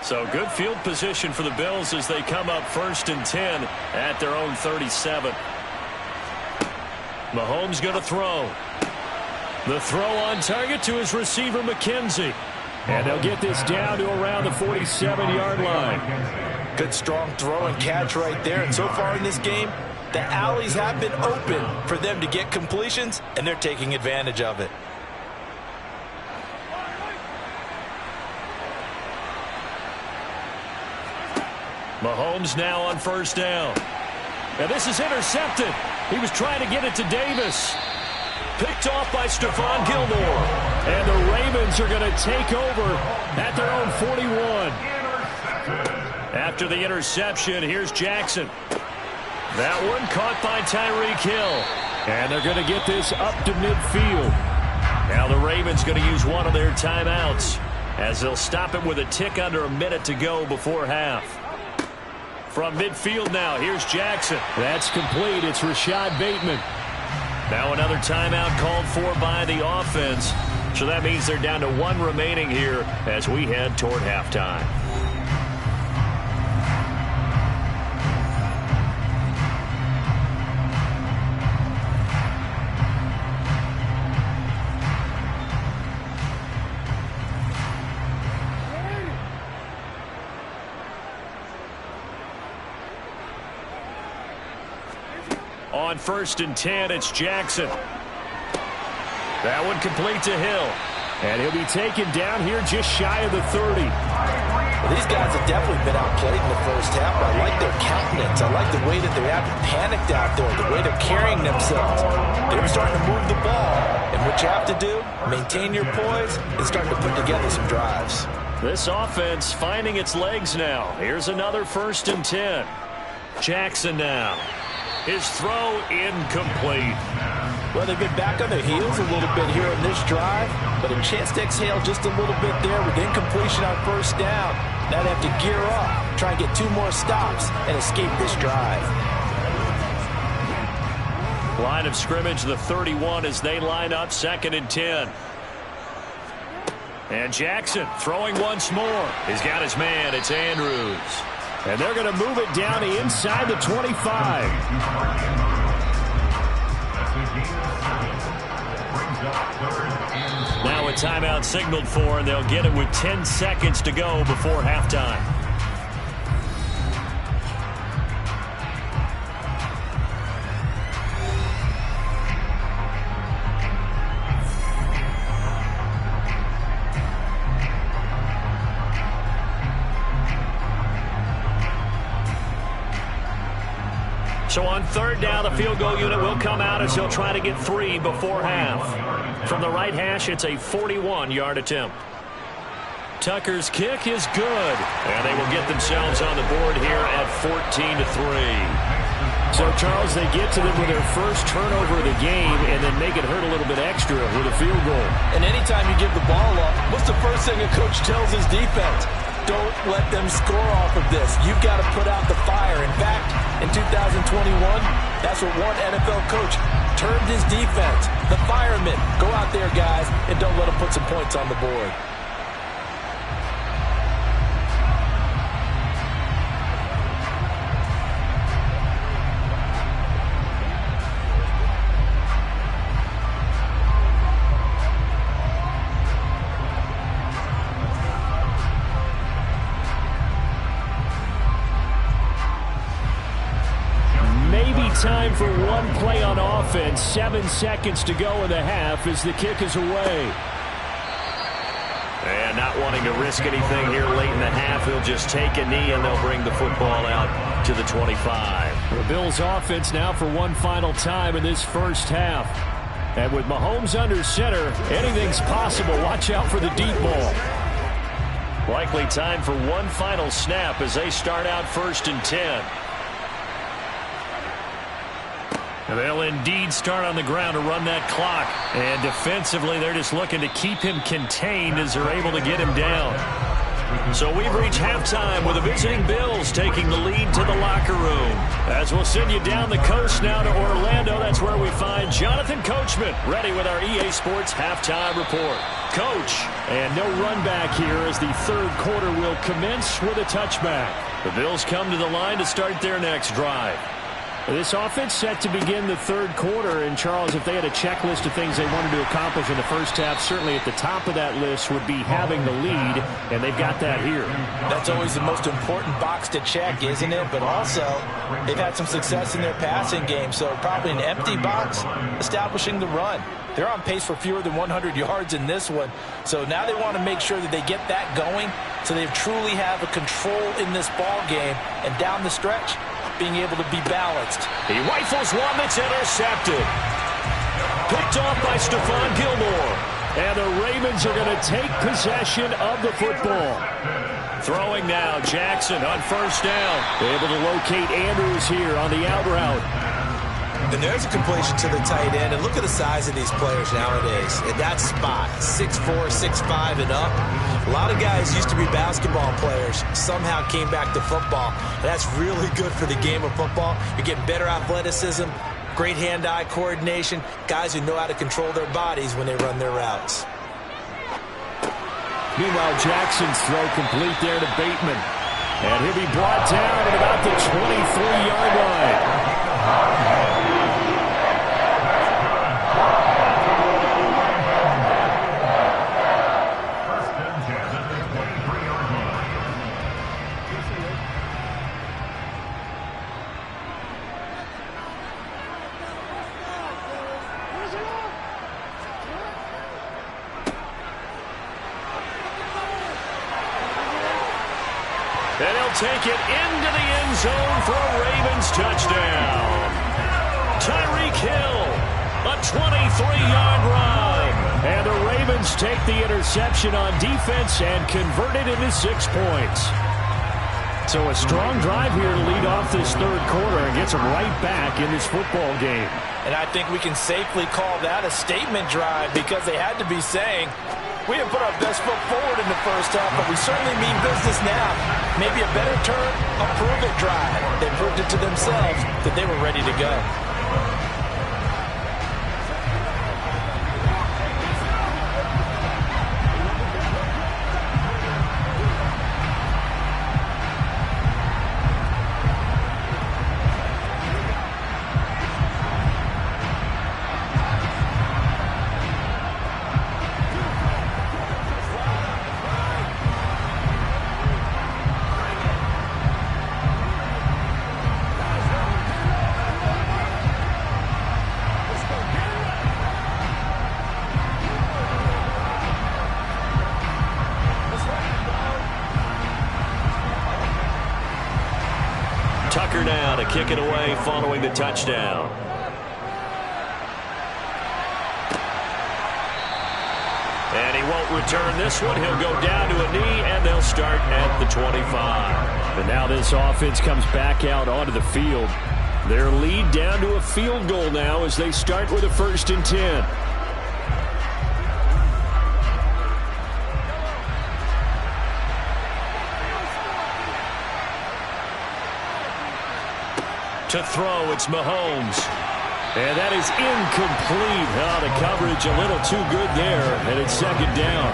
So good field position for the Bills as they come up 1st and 10 at their own 37. Mahomes going to throw. The throw on target to his receiver, McKenzie. And they'll get this down to around the 47-yard line. Good strong throw and catch right there. And so far in this game, The alleys have been open for them to get completions, and they're taking advantage of it. Mahomes now on first down. And this is intercepted. He was trying to get it to Davis. Picked off by Stephon Gilmore. And the Ravens are going to take over at their own 41. After the interception, here's Jackson. That one caught by Tyreek Hill. And they're going to get this up to midfield. Now the Ravens going to use one of their timeouts as they'll stop it with a tick under a minute to go before half. From midfield now, here's Jackson. That's complete. It's Rashad Bateman. Now another timeout called for by the offense. So that means they're down to one remaining here as we head toward halftime. On 1st and 10, it's Jackson. That one complete to Hill. And he'll be taken down here just shy of the 30. Well, these guys have definitely been outplayed in the first half. I like their countenance. I like the way that they haven't panicked out there, the way they're carrying themselves. They're starting to move the ball. And what you have to do, maintain your poise, and start to put together some drives. This offense finding its legs now. Here's another 1st and 10. Jackson now. His throw incomplete. Well, they've been back on their heels a little bit here on this drive, but a chance to exhale just a little bit there with incompletion on first down. Now they have to gear up, try and get 2 more stops, and escape this drive. Line of scrimmage, the 31 as they line up 2nd and 10. And Jackson throwing once more. He's got his man. It's Andrews. And they're going to move it down to inside the 25. Now a timeout signaled for, and they'll get it with 10 seconds to go before halftime. So on 3rd down, the field goal unit will come out as they'll try to get 3 before half. From the right hash, it's a 41-yard attempt. Tucker's kick is good, and they will get themselves on the board here at 14-3. So, Charles, they get to them with their first turnover of the game and then make it hurt a little bit extra with a field goal. And anytime you give the ball up, what's the first thing a coach tells his defense? Don't let them score off of this. You've got to put out the fire. In fact, in 2021, that's what one NFL coach termed his defense. The firemen. Go out there, guys, and don't let them put some points on the board. Time for one play on offense. 7 seconds to go in the half as the kick is away. And not wanting to risk anything here late in the half, he'll just take a knee and they'll bring the football out to the 25. The Bills offense now for one final time in this first half. And with Mahomes under center, anything's possible. Watch out for the deep ball. Likely time for one final snap as they start out 1st and 10. They'll indeed start on the ground to run that clock. And defensively, they're just looking to keep him contained as they're able to get him down. So we've reached halftime with the visiting Bills taking the lead to the locker room. As we'll send you down the coast now to Orlando, that's where we find Jonathan Coachman ready with our EA Sports halftime report. Coach, and no run back here as the 3rd quarter will commence with a touchback. The Bills come to the line to start their next drive. This offense set to begin the third quarter. And, Charles, if they had a checklist of things they wanted to accomplish in the first half, certainly at the top of that list would be having the lead, and they've got that here. That's always the most important box to check, isn't it? But also, they've had some success in their passing game, so probably an empty box establishing the run. They're on pace for fewer than 100 yards in this one, so now they want to make sure that they get that going so they truly have a control in this ball game, and down the stretch, being able to be balanced. He rifles one that's intercepted. Picked off by Stephon Gilmore. And the Ravens are going to take possession of the football. Throwing now, Jackson on first down. Able to locate Andrews here on the out route. And there's a completion to the tight end. And look at the size of these players nowadays. In that spot, 6'4", 6'5", and up. A lot of guys used to be basketball players, somehow came back to football. And that's really good for the game of football. You're getting better athleticism, great hand-eye coordination, guys who know how to control their bodies when they run their routes. Meanwhile, Jackson's throw complete there to Bateman. And he'll be brought down at about the 23-yard line. And he'll take it into the end zone for a Ravens touchdown. Tyreek Hill, a 23-yard run. And the Ravens take the interception on defense and convert it into 6 points. So a strong drive here to lead off this third quarter and gets them right back in this football game. And I think we can safely call that a statement drive because they had to be saying, we have put our best foot forward in the first half, but we certainly mean business now. Maybe a better term, a prove-it drive. They proved it to themselves that they were ready to go. Tucker now to kick it away following the touchdown. And he won't return this one. He'll go down to a knee, and they'll start at the 25. And now this offense comes back out onto the field. Their lead down to a field goal now as they start with a 1st and 10. To throw, it's Mahomes. And that is incomplete. Oh, the coverage a little too good there, and it's 2nd down.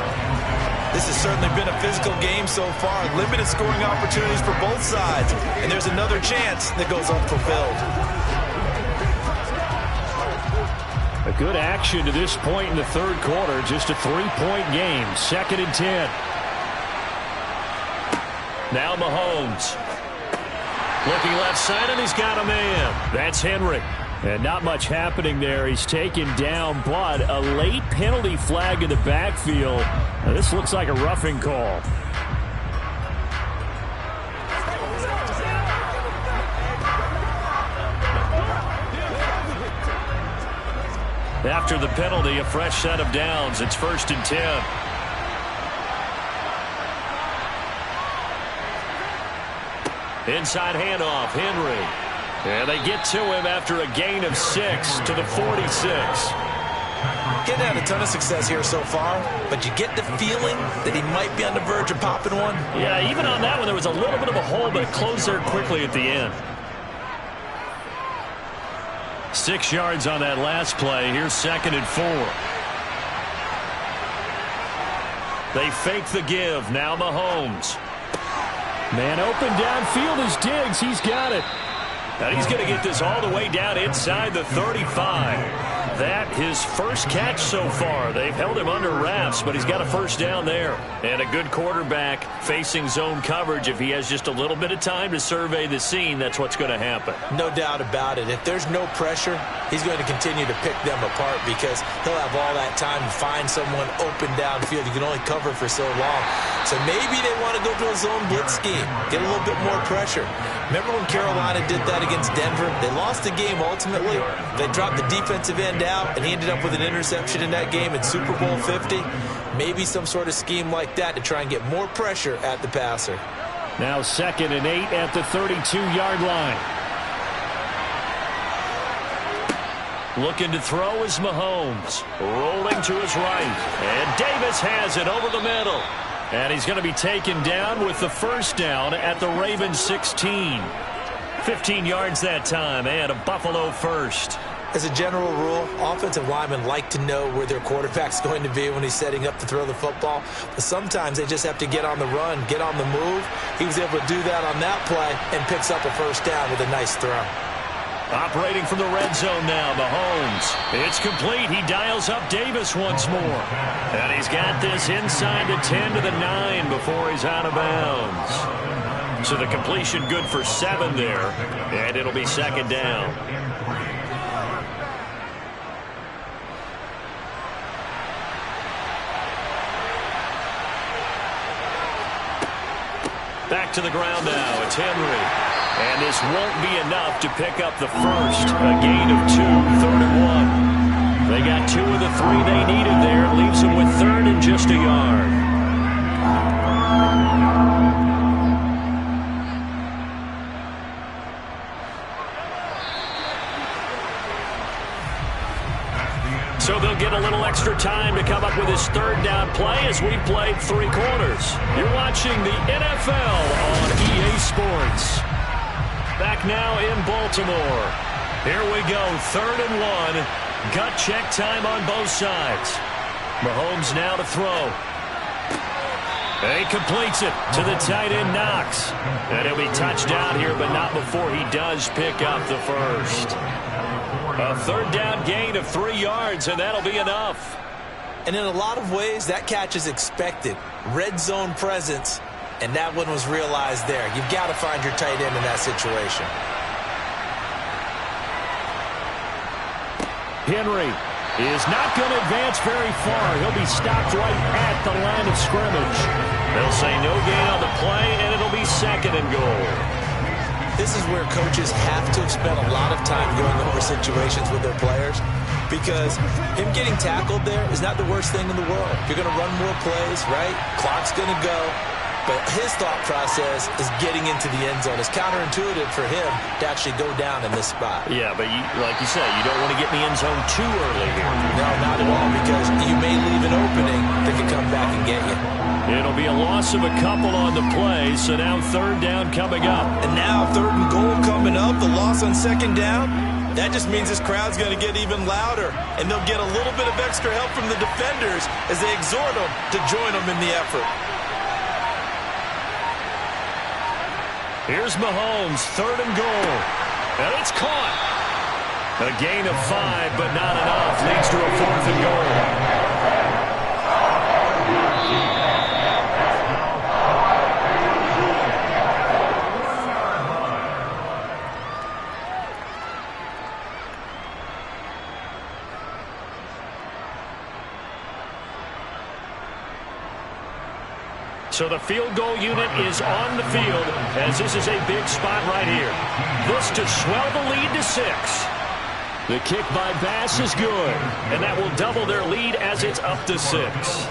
This has certainly been a physical game so far. Limited scoring opportunities for both sides. And there's another chance that goes unfulfilled. A good action to this point in the third quarter. Just a 3-point game. 2nd and 10. Now Mahomes. Looking left side, and he's got a man. That's Henry. And not much happening there. He's taken down, but a late penalty flag in the backfield. Now, this looks like a roughing call. After the penalty, a fresh set of downs. It's 1st and 10. Inside handoff, Henry. And they get to him after a gain of 6 to the 46. Getting had a ton of success here so far, but you get the feeling that he might be on the verge of popping one. Yeah, even on that one, there was a little bit of a hole, but it closed there quickly at the end. 6 yards on that last play. Here's 2nd and 4. They fake the give. Now Mahomes. Man open downfield is Diggs. He's got it. And he's going to get this all the way down inside the 35. That his first catch so far. They've held him under wraps, but he's got a first down there. And a good quarterback facing zone coverage. If he has just a little bit of time to survey the scene, that's what's going to happen. No doubt about it. If there's no pressure, he's going to continue to pick them apart because he'll have all that time to find someone open downfield. You can only cover for so long. So maybe they want to go to a zone blitz scheme, get a little bit more pressure. Remember when Carolina did that against Denver? They lost the game ultimately. They dropped the defensive end out, and he ended up with an interception in that game in Super Bowl 50. Maybe some sort of scheme like that to try and get more pressure at the passer. Now 2nd and 8 at the 32-yard line. Looking to throw is Mahomes. Rolling to his right. And Davis has it over the middle. And he's going to be taken down with the first down at the Ravens 16. 15 yards that time and a Buffalo first. As a general rule, offensive linemen like to know where their quarterback's going to be when he's setting up to throw the football. But sometimes they just have to get on the run, get on the move. He was able to do that on that play and picks up a first down with a nice throw. Operating from the red zone now, Mahomes. It's complete. He dials up Davis once more. And he's got this inside the 10 to the 9 before he's out of bounds. So the completion good for 7 there. And it'll be 2nd down. Back to the ground now. It's Henry. And this won't be enough to pick up the first. A gain of 2, 3rd and 1. They got 2 of the 3 they needed there. It leaves them with 3rd and just a yard. So they'll get a little extra time to come up with his 3rd down play as we've played 3 quarters. You're watching the NFL on EA Sports. Back now in Baltimore. Here we go, 3rd and 1. Gut check time on both sides. Mahomes now to throw. He completes it to the tight end, Knox. And he'll be touchdown here, but not before he does pick up the first. A 3rd down gain of 3 yards, and that'll be enough. And in a lot of ways, that catch is expected. Red zone presence. And that one was realized there. You've got to find your tight end in that situation. Henry is not going to advance very far. He'll be stopped right at the line of scrimmage. They'll say no gain on the play, and it'll be 2nd and goal. This is where coaches have to have spent a lot of time going over situations with their players because him getting tackled there is not the worst thing in the world. You're going to run more plays, right? Clock's going to go. But his thought process is getting into the end zone. It's counterintuitive for him to actually go down in this spot. Yeah, but like you said, you don't want to get in the end zone too early here. No, not at all, because you may leave an opening that could come back and get you. It'll be a loss of a couple on the play, so now 3rd down coming up. And now 3rd and goal coming up, the loss on 2nd down. That just means this crowd's going to get even louder, and they'll get a little bit of extra help from the defenders as they exhort them to join them in the effort. Here's Mahomes, 3rd and goal. And it's caught. A gain of 5, but not enough. Leads to a 4th and goal. So the field goal unit is on the field as this is a big spot right here. This to swell the lead to 6. The kick by Bass is good, and that will double their lead as it's up to 6.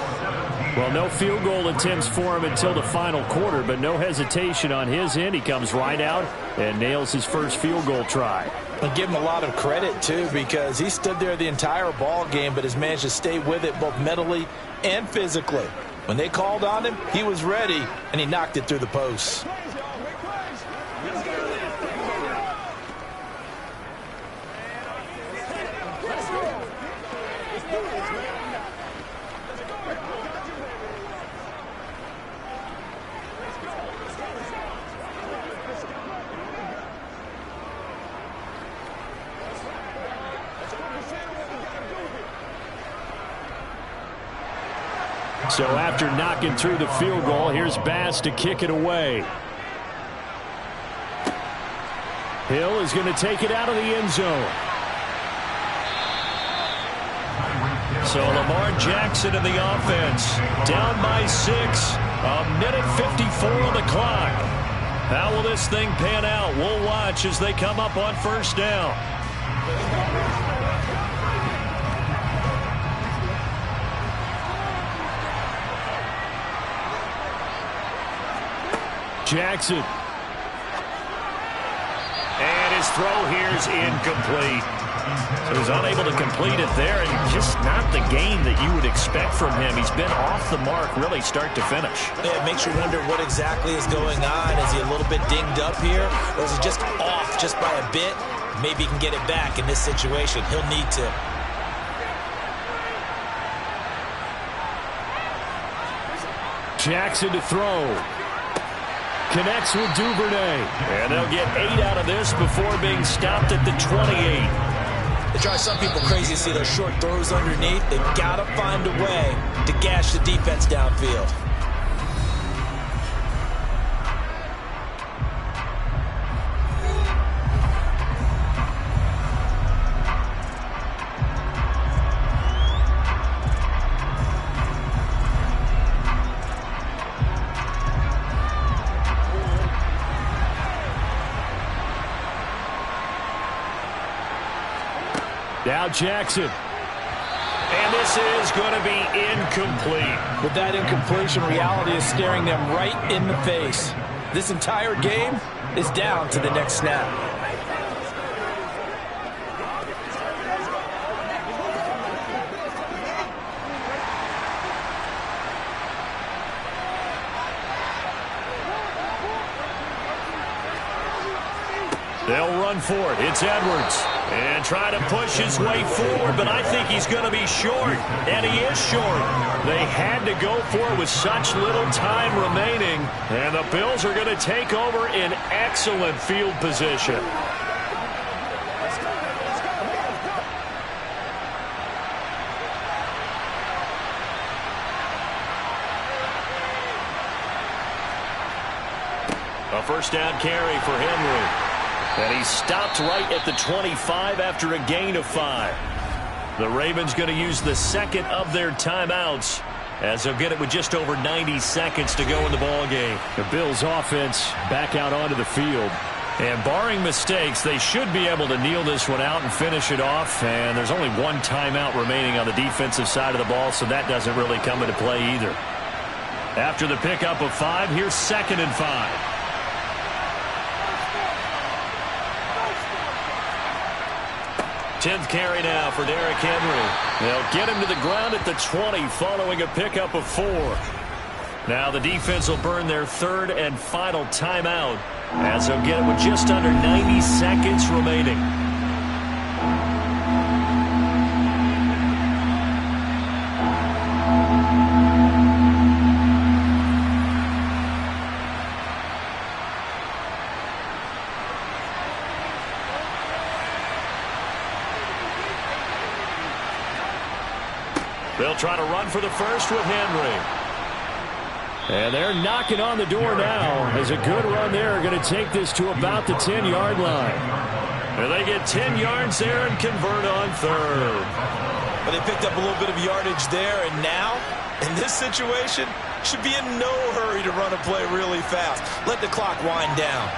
Well, no field goal attempts for him until the final quarter, but no hesitation on his end. He comes right out and nails his first field goal try. I'll give him a lot of credit, too, because he stood there the entire ball game but has managed to stay with it both mentally and physically. When they called on him, he was ready, and he knocked it through the posts. So after knocking through the field goal, here's Bass to kick it away. Hill is going to take it out of the end zone. So Lamar Jackson in the offense, down by 6, a minute 54 on the clock. How will this thing pan out? We'll watch as they come up on first down. Jackson. And his throw here is incomplete. So he's unable to complete it there, and just not the game that you would expect from him. He's been off the mark really start to finish. Yeah, it makes you wonder what exactly is going on. Is he a little bit dinged up here, or is he just off just by a bit? Maybe he can get it back in this situation. He'll need to. Jackson to throw. Connects with Duvernay. And they'll get 8 out of this before being stopped at the 28. It drives some people crazy to see those short throws underneath. They've got to find a way to gash the defense downfield. Now Jackson. And this is going to be incomplete. With that incompletion, reality is staring them right in the face. This entire game is down to the next snap. They'll run for it. It's Edwards. And try to push his way forward, but I think he's going to be short. And he is short. They had to go for it with such little time remaining. And the Bills are going to take over in excellent field position. A first down carry for Henry. And he stopped right at the 25 after a gain of 5. The Ravens going to use the second of their timeouts as they'll get it with just over 90 seconds to go in the ball game. The Bills offense back out onto the field. And barring mistakes, they should be able to kneel this one out and finish it off. And there's only one timeout remaining on the defensive side of the ball, so that doesn't really come into play either. After the pickup of 5, here's 2nd and 5. 10th carry now for Derrick Henry. They'll get him to the ground at the 20 following a pickup of 4. Now the defense will burn their 3rd and final timeout as they'll get it with just under 90 seconds remaining. They'll try to run for the first with Henry. And they're knocking on the door now as a good run there are going to take this to about the 10-yard line. And they get 10 yards there and convert on 3rd. But they picked up a little bit of yardage there, and now, in this situation, should be in no hurry to run a play really fast. Let the clock wind down.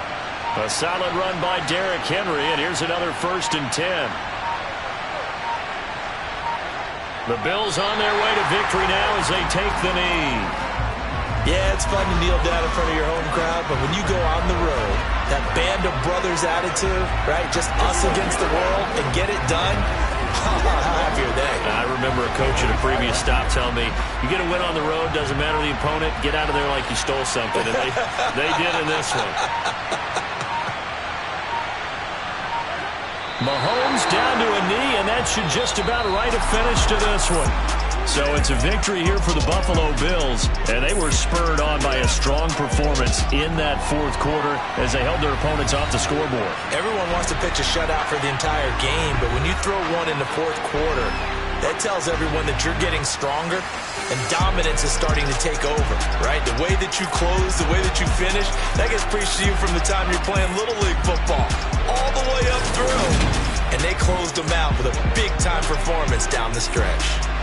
A solid run by Derrick Henry, and here's another 1st and 10. The Bills on their way to victory now as they take the knee. Yeah, it's fun to kneel down in front of your home crowd, but when you go on the road, that band of brothers attitude, right, just us against the world, and get it done, how happy are they? I remember a coach at a previous stop telling me, you get a win on the road, doesn't matter the opponent, get out of there like you stole something. And they did in this one. Mahomes down to a knee, and that should just about write a finish to this one. So it's a victory here for the Buffalo Bills, and they were spurred on by a strong performance in that 4th quarter as they held their opponents off the scoreboard. Everyone wants to pitch a shutout for the entire game, but when you throw one in the 4th quarter, That tells everyone that you're getting stronger and dominance is starting to take over, right? The way that you close, the way that you finish, that gets preached to you from the time you're playing Little League football all the way up through. And they closed them out with a big-time performance down the stretch.